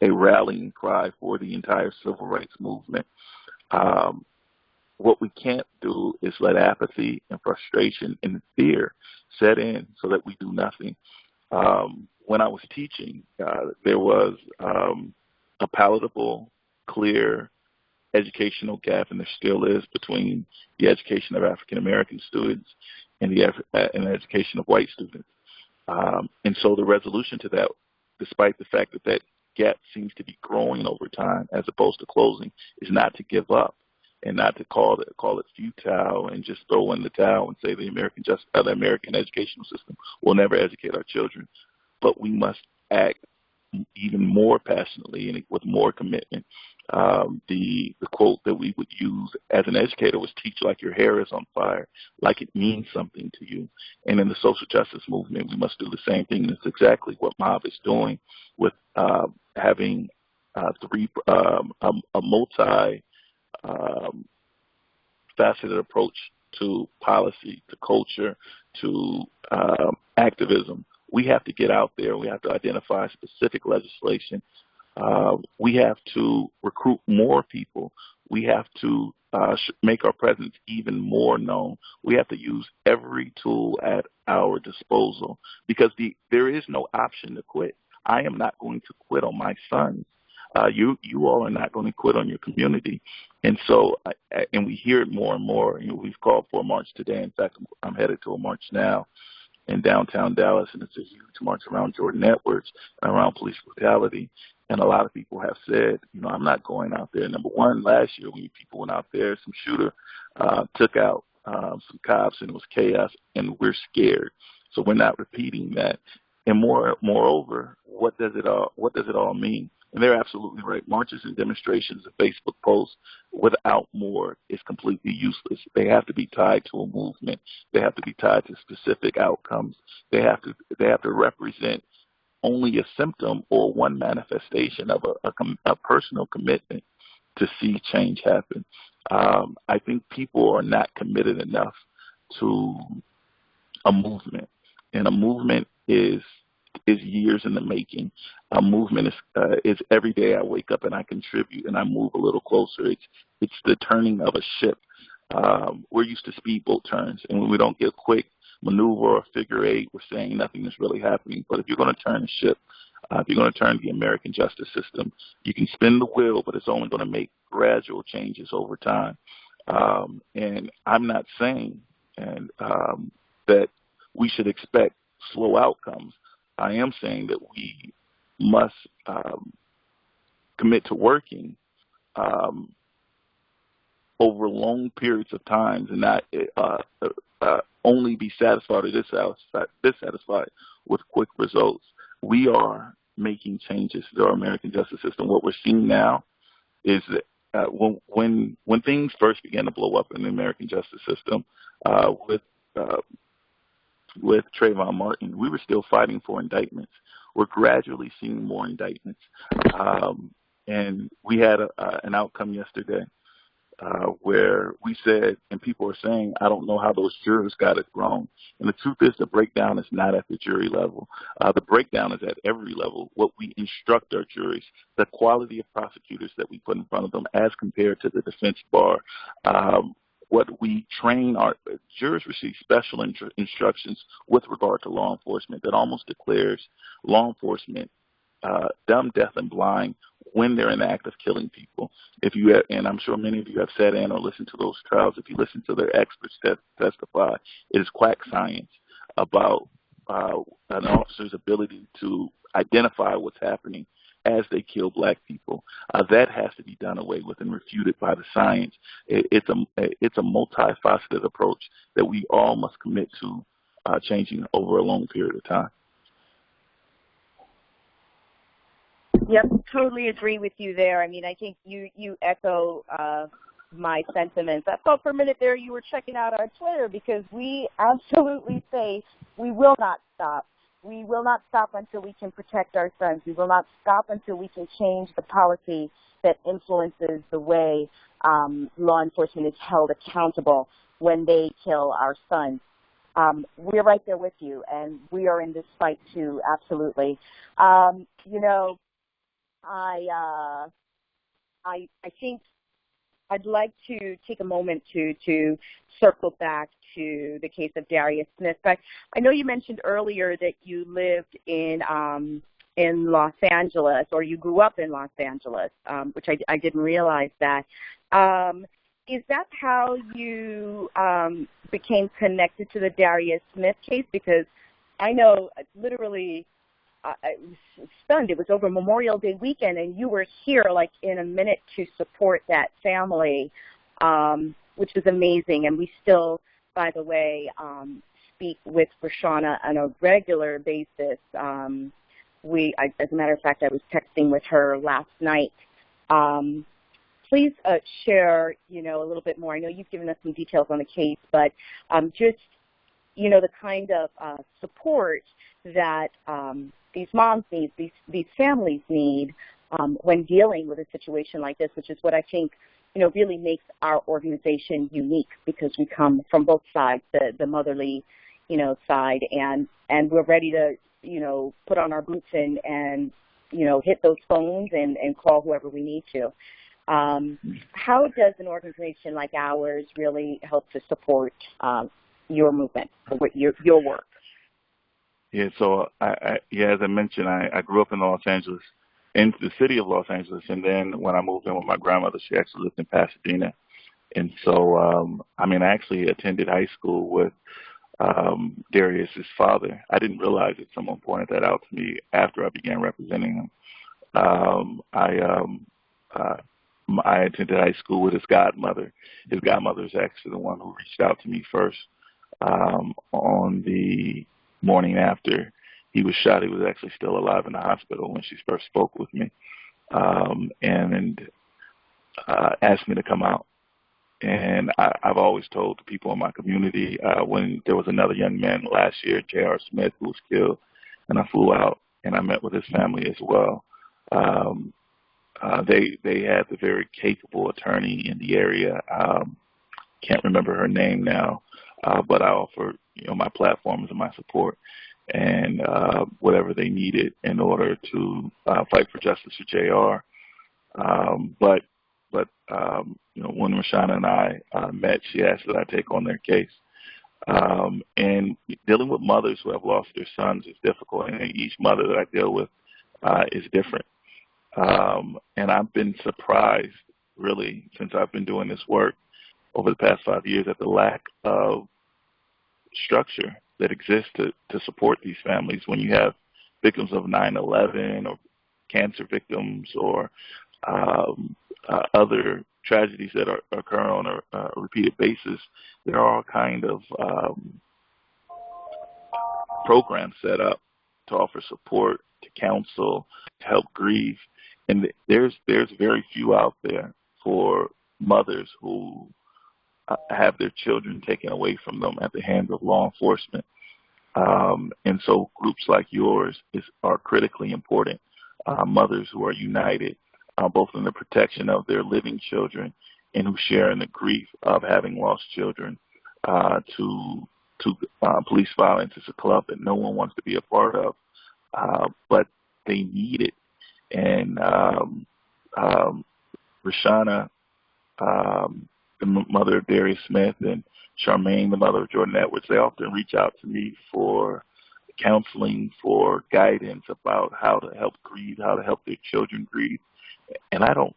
rallying cry for the entire civil rights movement. What we can't do is let apathy and frustration and fear set in so that we do nothing. When I was teaching, there was a palatable, clear educational gap, and there still is, between the education of African American students and the education of white students. And so the resolution to that, despite the fact that that gap seems to be growing over time as opposed to closing, is not to give up and not to call it futile and just throw in the towel and say the American educational system will never educate our children. But we must act even more passionately and with more commitment. The quote that we would use as an educator was, teach like your hair is on fire, like it means something to you. And in the social justice movement, we must do the same thing. And it's exactly what MOB is doing with having a multi faceted approach to policy, to culture, to activism. We have to get out there. We have to identify specific legislation. We have to recruit more people. We have to make our presence even more known. We have to use every tool at our disposal because there is no option to quit. I am not going to quit on my sons. You all are not going to quit on your community. And so, and we hear it more and more. We've called for a march today. In fact, I'm headed to a march now in downtown Dallas, and it's a huge march around Jordan Edwards and around police brutality. And a lot of people have said, I'm not going out there. Number one, last year when people went out there, some shooter took out some cops, and it was chaos, and we're scared. So we're not repeating that. And moreover, what does it all mean? And they're absolutely right. Marches and demonstrations and Facebook posts without more is completely useless. They have to be tied to a movement. They have to be tied to specific outcomes. They have to represent only a symptom or one manifestation of a personal commitment to see change happen. I think people are not committed enough to a movement, and a movement is years in the making. A movement is every day I wake up and I contribute and I move a little closer. It's the turning of a ship. We're used to speedboat turns, and when we don't get a quick maneuver or figure eight, we're saying nothing is really happening. But if you're going to turn a ship, if you're going to turn the American justice system, you can spin the wheel, but it's only going to make gradual changes over time. And I'm not saying that we should expect slow outcomes. I am saying that we must commit to working over long periods of time and not only be satisfied or dissatisfied with quick results. We are making changes to our American justice system. What we're seeing now is that when things first began to blow up in the American justice system with Trayvon Martin, we were still fighting for indictments. We're gradually seeing more indictments. And we had an outcome yesterday where we said, and people are saying, I don't know how those jurors got it wrong. And the truth is the breakdown is not at the jury level. The breakdown is at every level. What we instruct our juries, the quality of prosecutors that we put in front of them as compared to the defense bar, what we train our jurors receive special instructions with regard to law enforcement that almost declares law enforcement dumb, deaf, and blind when they're in the act of killing people. If you have, and I'm sure many of you have sat in or listened to those trials, if you listen to their experts testify, it is quack science about an officer's ability to identify what's happening as they kill black people. That has to be done away with and refuted by the science. It's a multifaceted approach that we all must commit to changing over a long period of time. Yep, totally agree with you there. I mean, I think you echo my sentiments. I thought for a minute there you were checking out our Twitter, because we absolutely say we will not stop. We will not stop until we can protect our sons. We will not stop until we can change the policy that influences the way law enforcement is held accountable when they kill our sons. We're right there with you, and we are in this fight too, absolutely. You know, I think I'd like to take a moment to circle back to the case of Darius Smith. But I know you mentioned earlier that you lived in Los Angeles, or you grew up in Los Angeles, which I didn't realize that. Is that how you became connected to the Darius Smith case? Because I know literally I was stunned. It was over Memorial Day weekend, and you were here like in a minute to support that family, which is amazing. And we still, by the way, speak with Rashana on a regular basis. As a matter of fact, I was texting with her last night. Please share, you know, a little bit more. I know you've given us some details on the case, but just, you know, the kind of support that these moms need, these families need when dealing with a situation like this, which is what I think, you know, really makes our organization unique, because we come from both sides, the motherly, you know, side, and we're ready to, you know, put on our boots and you know, hit those phones and call whoever we need to. How does an organization like ours really help to support your movement, your work? Yeah, so as I mentioned, I grew up in Los Angeles, in the city of Los Angeles, and then when I moved in with my grandmother, she actually lived in Pasadena. And so, I actually attended high school with Darius's father. I didn't realize it. Someone pointed that out to me after I began representing him. I attended high school with his godmother. His godmother is actually the one who reached out to me first on the morning after he was shot. He was actually still alive in the hospital when she first spoke with me, and asked me to come out. And I've always told the people in my community, when there was another young man last year, J.R. Smith, who was killed, and I flew out and I met with his family as well. They had the very capable attorney in the area. Can't remember her name now, but I offered, my platforms and my support and whatever they needed in order to fight for justice for J.R. But when Rashana and I met, she asked that I take on their case. And dealing with mothers who have lost their sons is difficult, and each mother that I deal with is different. And I've been surprised, really, since I've been doing this work over the past 5 years, at the lack of structure that exists to support these families when you have victims of 9/11 or cancer victims or other tragedies that occur on a repeated basis. There are all kind of programs set up to offer support, to counsel, to help grieve. And there's very few out there for mothers who have their children taken away from them at the hands of law enforcement. And so groups like yours are critically important. Mothers who are united, both in the protection of their living children and who share in the grief of having lost children to police violence. Is a club that no one wants to be a part of, but they need it. And Rashana, the mother of Darius Smith, and Charmaine, the mother of Jordan Edwards, they often reach out to me for counseling, for guidance about how to help grieve, how to help their children grieve. And I don't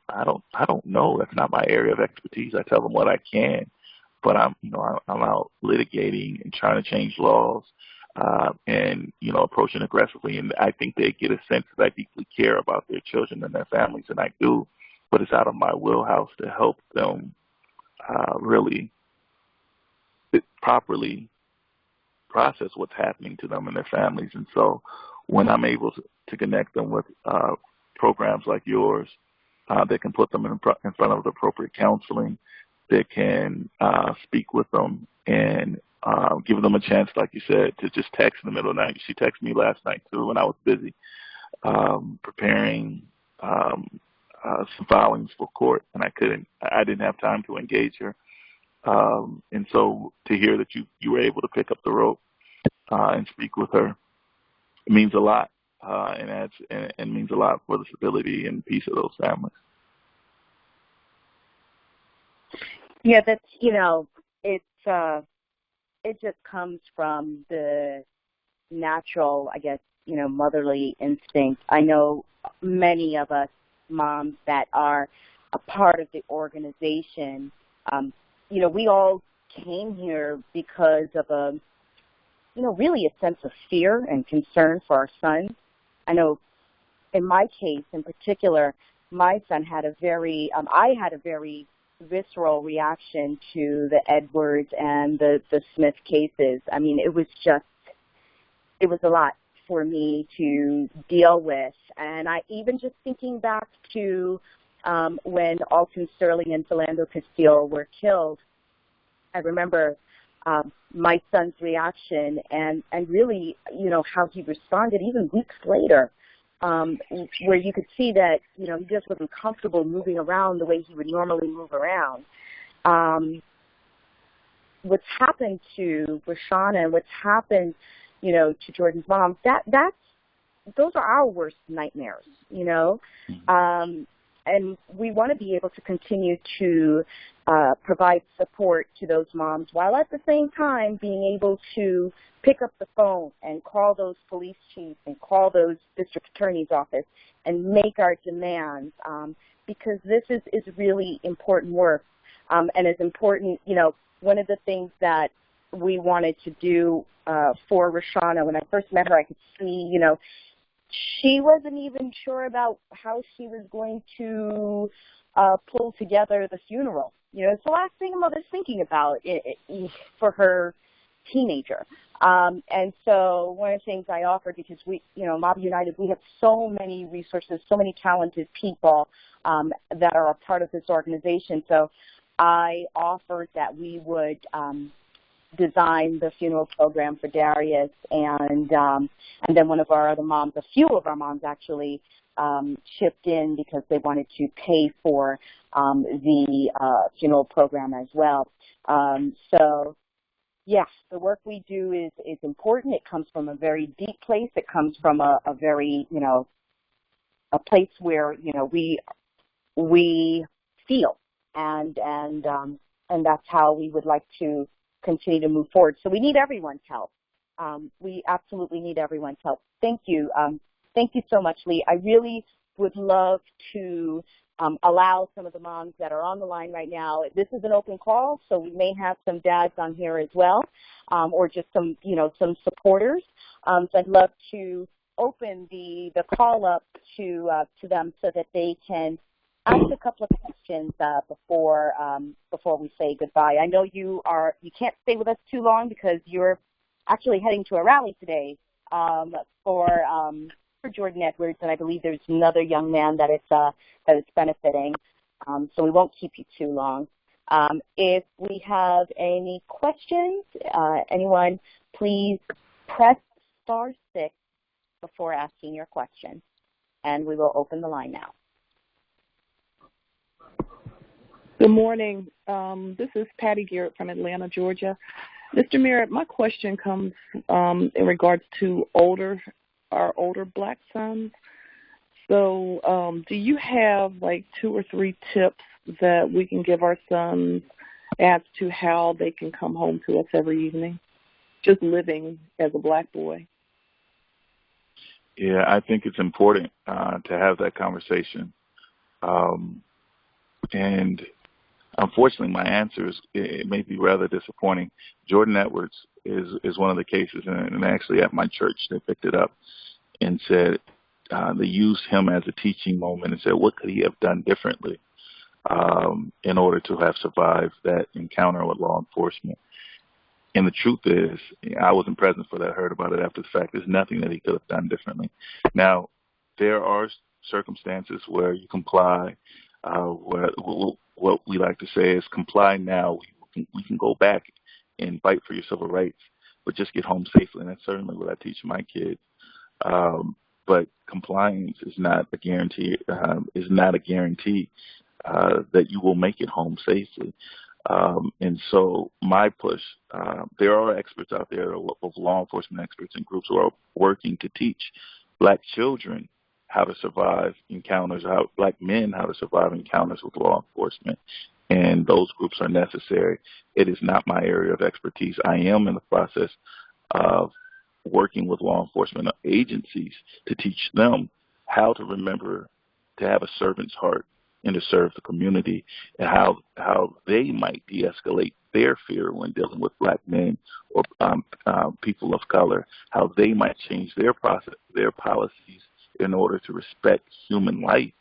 know. That's not my area of expertise. I tell them what I can, but I'm out litigating and trying to change laws, and approaching aggressively. And I think they get a sense that I deeply care about their children and their families, and I do. But it's out of my wheelhouse to help them really properly process what's happening to them and their families. And so when I'm able to connect them with programs like yours that can put them in front of the appropriate counseling, that can speak with them and give them a chance, like you said, to just text in the middle of the night. She texted me last night, too, when I was busy preparing some filings for court, and I didn't have time to engage her. And so to hear that you were able to pick up the rope and speak with her, it means a lot, and means a lot for the stability and peace of those families. Yeah, that's it just comes from the natural, I guess, motherly instinct. I know many of us moms that are a part of the organization. We all came here because of really a sense of fear and concern for our sons. I know in my case in particular, my son had I had a very visceral reaction to the Edwards and the Smith cases. I mean, it was a lot for me to deal with. And I even just thinking back to when Alton Sterling and Philando Castile were killed, I remember my son's reaction and really, how he responded even weeks later, where you could see that, he just wasn't comfortable moving around the way he would normally move around. What's happened to Rashana and what's happened, to Jordan's mom, those are our worst nightmares, and we want to be able to continue to provide support to those moms while at the same time being able to pick up the phone and call those police chiefs and call those district attorney's office and make our demands, because this is really important work. And it's important, one of the things that we wanted to do for Rashana, when I first met her, I could see, she wasn't even sure about how she was going to pull together the funeral. It's the last thing a mother's thinking about for her teenager. And so one of the things I offered, because we, Mob United, we have so many resources, so many talented people that are a part of this organization. So I offered that we would design the funeral program for Darius, and then one of our other moms, a few of our moms actually, chipped in because they wanted to pay for the funeral program as well. So, yes, the work we do is important. It comes from a very deep place. It comes from a very, a place where, we feel, and that's how we would like to continue to move forward. So we need everyone's help. We absolutely need everyone's help. Thank you. Thank you so much, Lee. I really would love to allow some of the moms that are on the line right now. This is an open call, so we may have some dads on here as well, or just some, some supporters. So I'd love to open the call up to them so that they can ask a couple of questions before we say goodbye. I know you can't stay with us too long because you're actually heading to a rally today for Jordan Edwards, and I believe there's another young man that it's benefiting. So we won't keep you too long. If we have any questions, anyone, please press *6 before asking your question, and we will open the line now. Good morning. This is Patty Garrett from Atlanta, Georgia. Mr. Merritt, my question comes in regards to our older black sons. So do you have like 2 or 3 tips that we can give our sons as to how they can come home to us every evening, just living as a black boy? Yeah, I think it's important to have that conversation And unfortunately, my answer is, it may be rather disappointing. Jordan Edwards is one of the cases, and actually at my church they picked it up and said they used him as a teaching moment and said, what could he have done differently in order to have survived that encounter with law enforcement? And the truth is, I wasn't present for that. I heard about it after the fact. There's nothing that he could have done differently. Now, there are circumstances where you comply, where what we like to say is comply now. We can go back and fight for your civil rights, but just get home safely. And that's certainly what I teach my kids. But compliance is not a guarantee. That you will make it home safely. And so my push, there are experts out there, both law enforcement experts and groups who are working to teach black children how to survive encounters, black men how to survive encounters with law enforcement. And those groups are necessary. It is not my area of expertise. I am in the process of working with law enforcement agencies to teach them how to remember to have a servant's heart and to serve the community, and how they might de-escalate their fear when dealing with black men or people of color, how they might change their policies in order to respect human life.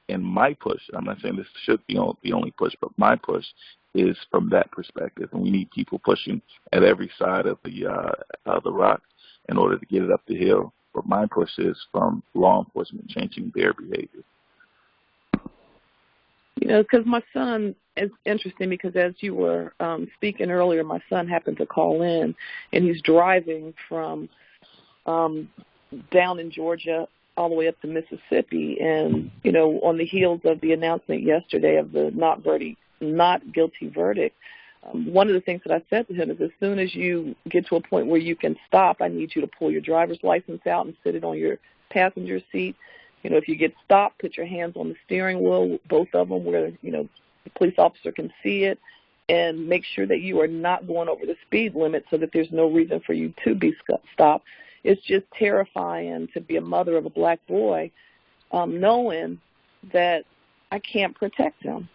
And my push, I'm not saying this should be the only push, but my push is from that perspective, and we need people pushing at every side of the rock in order to get it up the hill. But my push is from law enforcement changing their behavior. You know, because my son, it's interesting because as you were speaking earlier, my son happened to call in, and he's driving from down in Georgia all the way up to Mississippi. And, you know, on the heels of the announcement yesterday of the not guilty verdict, one of the things that I said to him is as soon as you get to a point where you can stop, I need you to pull your driver's license out and sit it on your passenger seat. You know, if you get stopped, put your hands on the steering wheel, both of them where, you know, the police officer can see it, and make sure that you are not going over the speed limit so that there's no reason for you to be stopped. It's just terrifying to be a mother of a black boy, knowing that I can't protect him.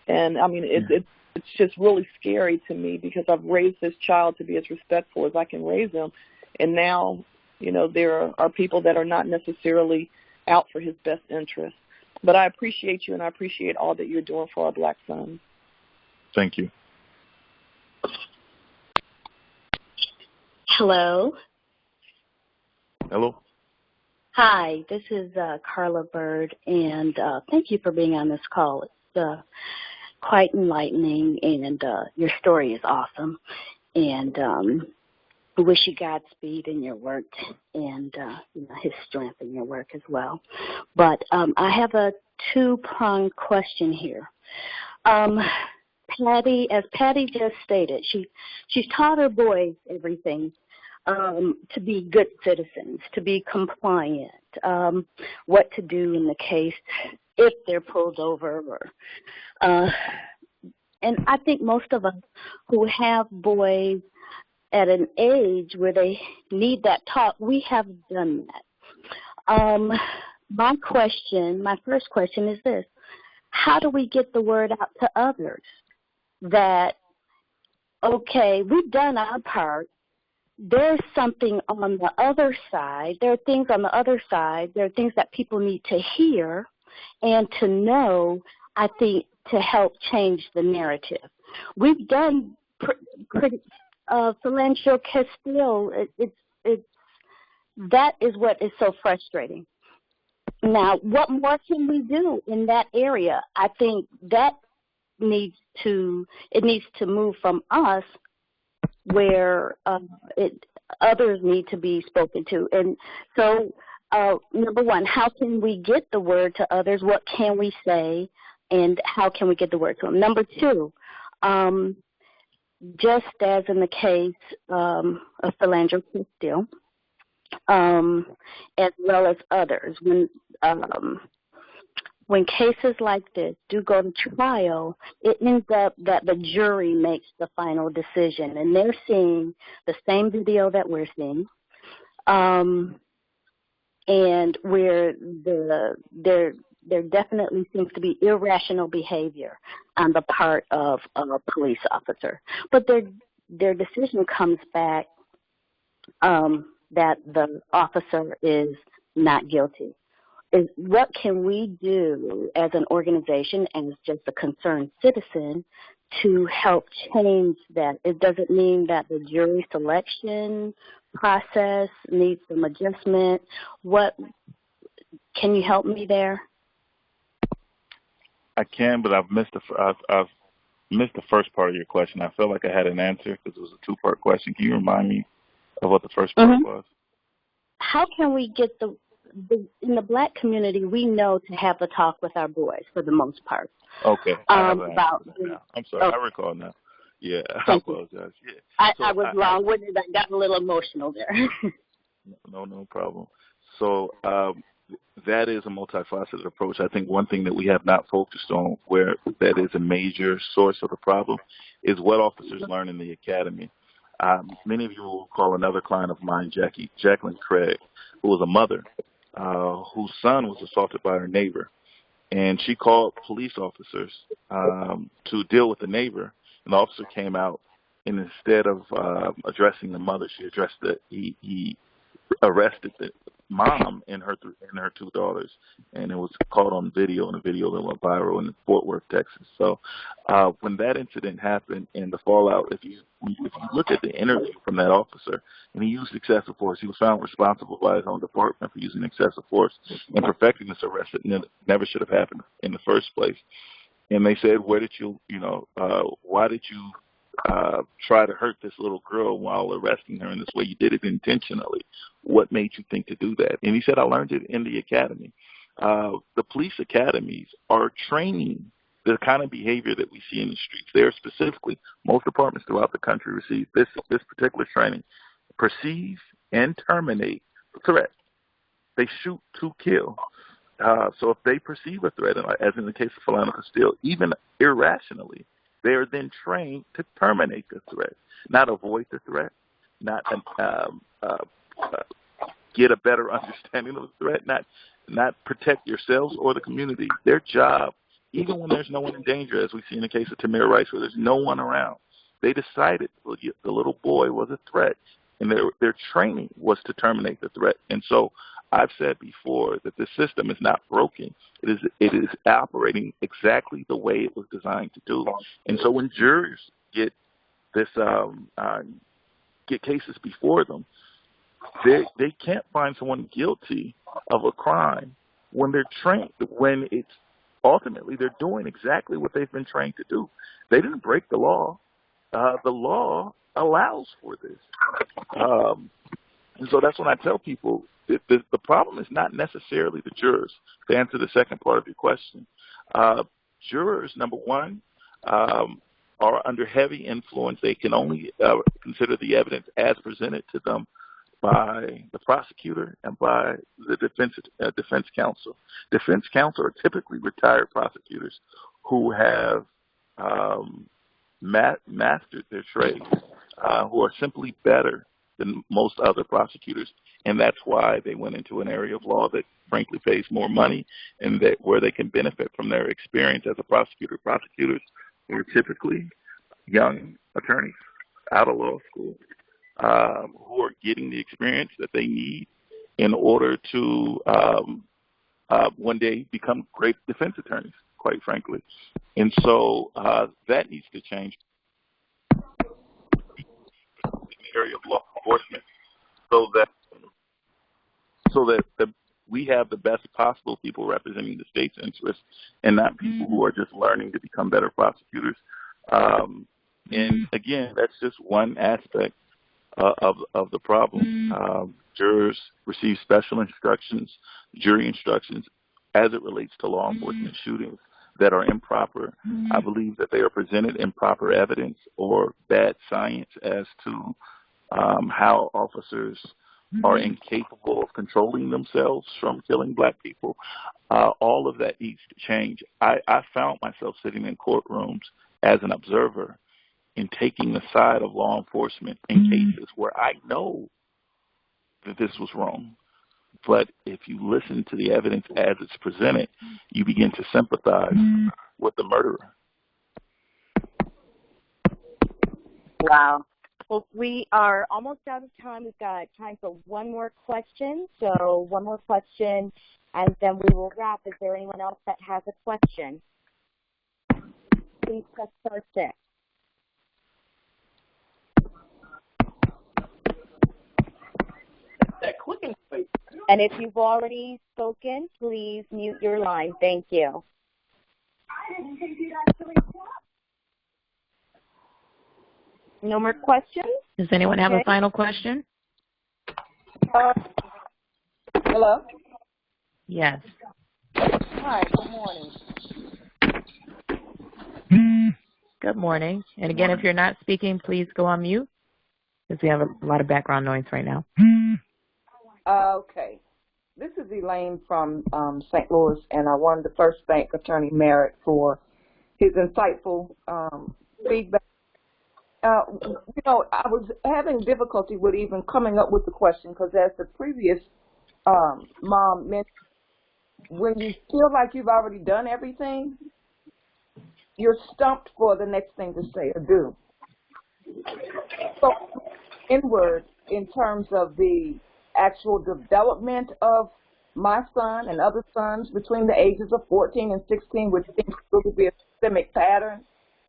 And, I mean, it's just really scary to me because I've raised this child to be as respectful as I can raise him. And now, you know, there are people that are not necessarily out for his best interest. But I appreciate you, and I appreciate all that you're doing for our black sons. Thank you. Hello. Hello. Hi, this is Carla Bird, and thank you for being on this call. It's quite enlightening, and your story is awesome. And I wish you Godspeed in your work and you know, his strength in your work as well. But I have a two-pronged question here. Patty, as Patty just stated, she's taught her boys everything to be good citizens, to be compliant, what to do in the case if they're pulled over. And I think most of us who have boys at an age where they need that talk, we have done that. My first question is this: how do we get the word out to others that, okay, we've done our part, there's something on the other side, there are things on the other side, there are things that people need to hear and to know, I think, to help change the narrative. We've done Philando Castile, that is what is so frustrating. Now, what more can we do in that area? I think that needs to move from us where others need to be spoken to. And so, number one, how can we get the word to others? What can we say? And how can we get the word to them? Number two, just as in the case of Philando Castile, as well as others, when cases like this do go to trial, it ends up that the jury makes the final decision, and they're seeing the same video that we're seeing, and where there definitely seems to be irrational behavior on the part of a police officer. But their decision comes back that the officer is not guilty. What can we do as an organization and as just a concerned citizen to help change that? It doesn't mean that the jury selection process needs some adjustment. Can you help me there? I can, but I've missed the first part of your question. I felt like I had an answer because it was a two-part question. Can you remind me of what the first part was? How can we get in the Black community, we know to have a talk with our boys for the most part. Okay. I have an answer now. I'm sorry. I recall now. Yeah, I apologize. Yeah. I was long-winded. I got a little emotional there. No problem. So that is a multifaceted approach. I think one thing that we have not focused on, where that is a major source of the problem, is what officers learn in the academy. Many of you will recall another client of mine, Jacqueline Craig, who was a mother whose son was assaulted by her neighbor. And she called police officers to deal with the neighbor. And the officer came out, and instead of addressing the mother, he arrested the mom and her two daughters, and it was caught on video, and a video that went viral in Fort Worth, Texas. So when that incident happened and the fallout, if you look at the interview from that officer, and he used excessive force, he was found responsible by his own department for using excessive force and perfecting this arrest that never should have happened in the first place. And they said, why did you try to hurt this little girl while arresting her in this way? You did it intentionally. What made you think to do that? And he said, I learned it in the academy. The police academies are training the kind of behavior that we see in the streets. They are specifically, most departments throughout the country receive this particular training. Perceive and terminate the threat. They shoot to kill. So if they perceive a threat, as in the case of Philando Castile, even irrationally, they are then trained to terminate the threat, not avoid the threat, not get a better understanding of the threat, not protect yourselves or the community. Their job, even when there's no one in danger, as we see in the case of Tamir Rice, where there's no one around, they decided the little boy was a threat, and their training was to terminate the threat. And so I've said before that the system is not broken. It is operating exactly the way it was designed to do. And so when jurors get cases before them, they can't find someone guilty of a crime when they're trained, when it's ultimately they're doing exactly what they've been trained to do. They didn't break the law. The law allows for this. And so that's when I tell people, the problem is not necessarily the jurors. To answer the second part of your question, jurors, number one, are under heavy influence. They can only consider the evidence as presented to them by the prosecutor and by the defense counsel. Defense counsel are typically retired prosecutors who have mastered their trade, who are simply better than most other prosecutors, and that's why they went into an area of law that frankly pays more money and that where they can benefit from their experience as a prosecutor. Prosecutors are typically young attorneys out of law school who are getting the experience that they need in order to one day become great defense attorneys, quite frankly. And so that needs to change in the area of law enforcement so that we have the best possible people representing the state's interests and not people who are just learning to become better prosecutors. And again, that's just one aspect of the problem. Jurors receive special instructions, jury instructions, as it relates to law enforcement shootings that are improper. I believe that they are presented improper evidence or bad science as to how officers are incapable of controlling themselves from killing black people. All of that needs to change. I found myself sitting in courtrooms as an observer and taking the side of law enforcement in cases where I know that this was wrong. But if you listen to the evidence as it's presented, you begin to sympathize with the murderer. Wow. Well, we are almost out of time. We've got time for one more question. So one more question, and then we will wrap. Is there anyone else that has a question? Please press star 6. And if you've already spoken, please mute your line. Thank you. No more questions? Does anyone have a final question? Hello? Yes. Hi, good morning. Good morning. And again, if you're not speaking, please go on mute because we have a lot of background noise right now. Okay. This is Elaine from St. Louis, and I wanted to first thank Attorney Merritt for his insightful feedback. I was having difficulty with even coming up with the question because as the previous mom mentioned, when you feel like you've already done everything, you're stumped for the next thing to say or do. So inward in terms of the actual development of my son and other sons between the ages of 14 and 16, which seems to be a systemic pattern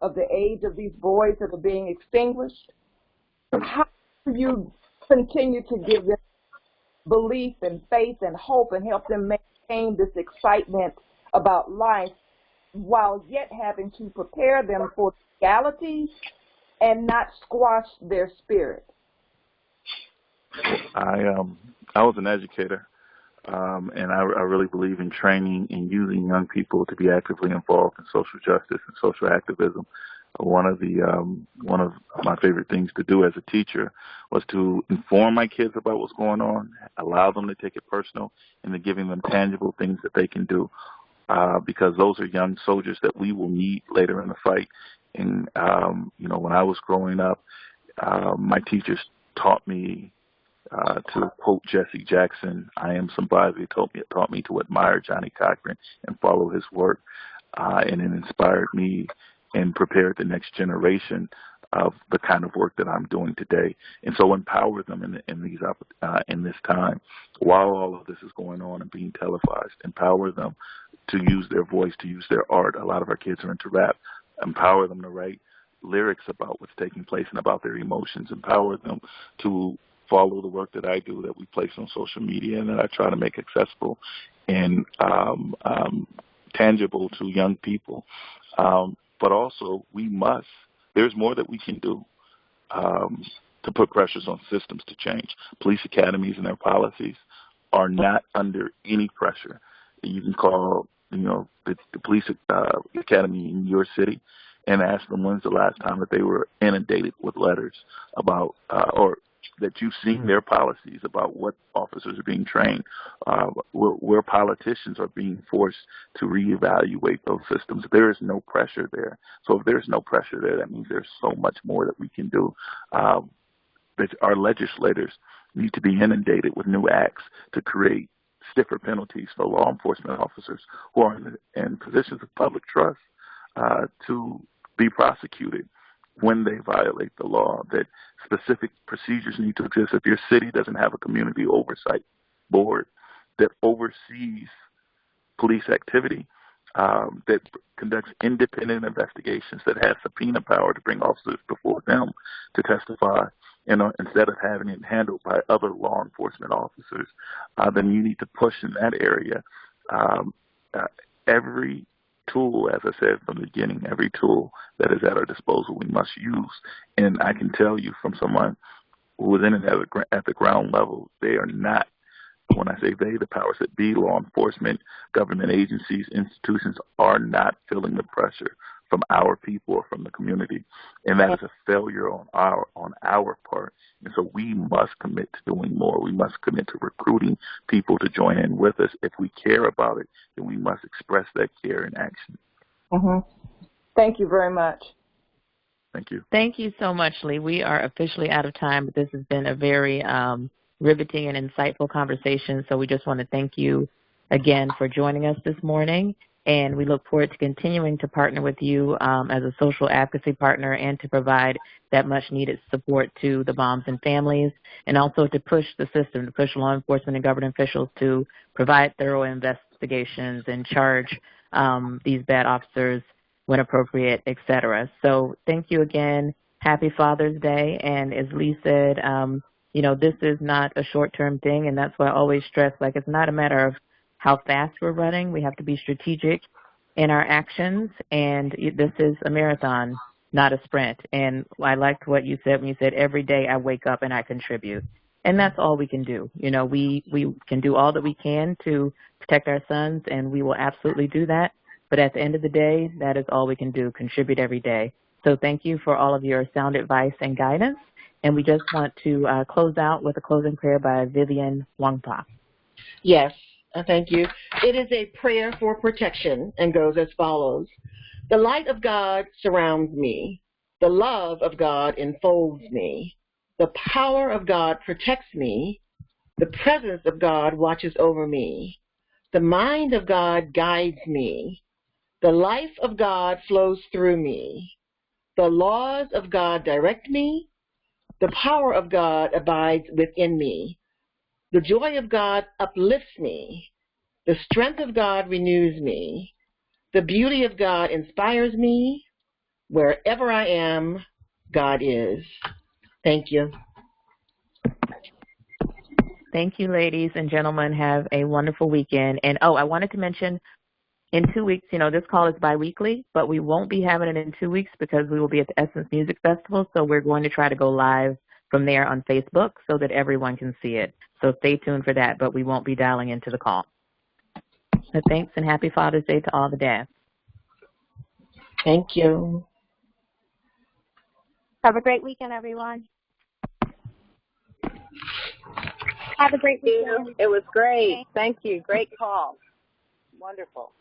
of the age of these boys that are being extinguished. How do you continue to give them belief and faith and hope and help them maintain this excitement about life while yet having to prepare them for reality and not squash their spirit? I was an educator, and I really believe in training and using young people to be actively involved in social justice and social activism. One of my favorite things to do as a teacher was to inform my kids about what's going on, allow them to take it personal, and then giving them tangible things that they can do, because those are young soldiers that we will need later in the fight. And when I was growing up, my teachers taught me to quote Jesse Jackson, "I am somebody," taught me to admire Johnny Cochran and follow his work, and it inspired me and prepared the next generation of the kind of work that I'm doing today. And so empower them in this time while all of this is going on and being televised. Empower them to use their voice, to use their art. A lot of our kids are into rap. Empower them to write lyrics about what's taking place and about their emotions. Empower them to follow the work that I do, that we place on social media and that I try to make accessible and tangible to young people. But also, there's more that we can do to put pressures on systems to change. Police academies and their policies are not under any pressure. You can call, the police academy in your city and ask them when's the last time that they were inundated with letters about, or that you've seen their policies about what officers are being trained, where politicians are being forced to reevaluate those systems. There is no pressure there. So if there's no pressure there, that means there's so much more that we can do. That our legislators need to be inundated with new acts to create stiffer penalties for law enforcement officers who are in positions of public trust to be prosecuted when they violate the law, that specific procedures need to exist. If your city doesn't have a community oversight board that oversees police activity, that conducts independent investigations, that has subpoena power to bring officers before them to testify, instead of having it handled by other law enforcement officers, then you need to push in that area. Every tool, as I said from the beginning, every tool that is at our disposal we must use. And I can tell you from someone who was in it at the ground level, they are not, when I say they, the powers that be, law enforcement, government agencies, institutions are not feeling the pressure from our people or from the community. And that is a failure on our part. And so we must commit to doing more. We must commit to recruiting people to join in with us. If we care about it, then we must express that care in action. Mm-hmm. Thank you very much. Thank you. Thank you so much, Lee. We are officially out of time, but this has been a very riveting and insightful conversation. So we just want to thank you again for joining us this morning. And we look forward to continuing to partner with you as a social advocacy partner and to provide that much needed support to the moms and families, and also to push the system, to push law enforcement and government officials to provide thorough investigations and charge these bad officers when appropriate, et cetera. So thank you again. Happy Father's Day. And as Lee said, this is not a short-term thing, and that's why I always stress, it's not a matter of how fast we're running. We have to be strategic in our actions, and this is a marathon, not a sprint. And I liked what you said when you said, every day I wake up and I contribute. And that's all we can do. We can do all that we can to protect our sons, and we will absolutely do that. But at the end of the day, that is all we can do, contribute every day. So thank you for all of your sound advice and guidance. And we just want to close out with a closing prayer by Vivian Wangpa. Yes. Thank you. It is a prayer for protection and goes as follows. The light of God surrounds me. The love of God enfolds me. The power of God protects me. The presence of God watches over me. The mind of God guides me. The life of God flows through me. The laws of God direct me. The power of God abides within me. The joy of God uplifts me. The strength of God renews me. The beauty of God inspires me. Wherever I am, God is. Thank you. Thank you, ladies and gentlemen. Have a wonderful weekend. And, I wanted to mention, in 2 weeks, this call is biweekly, but we won't be having it in 2 weeks because we will be at the Essence Music Festival. So we're going to try to go live from there on Facebook so that everyone can see it. So stay tuned for that, but we won't be dialing into the call. So thanks, and happy Father's Day to all the dads. Thank you. Have a great weekend, everyone. Have a great weekend. It was great. Thank you. Great call. Wonderful.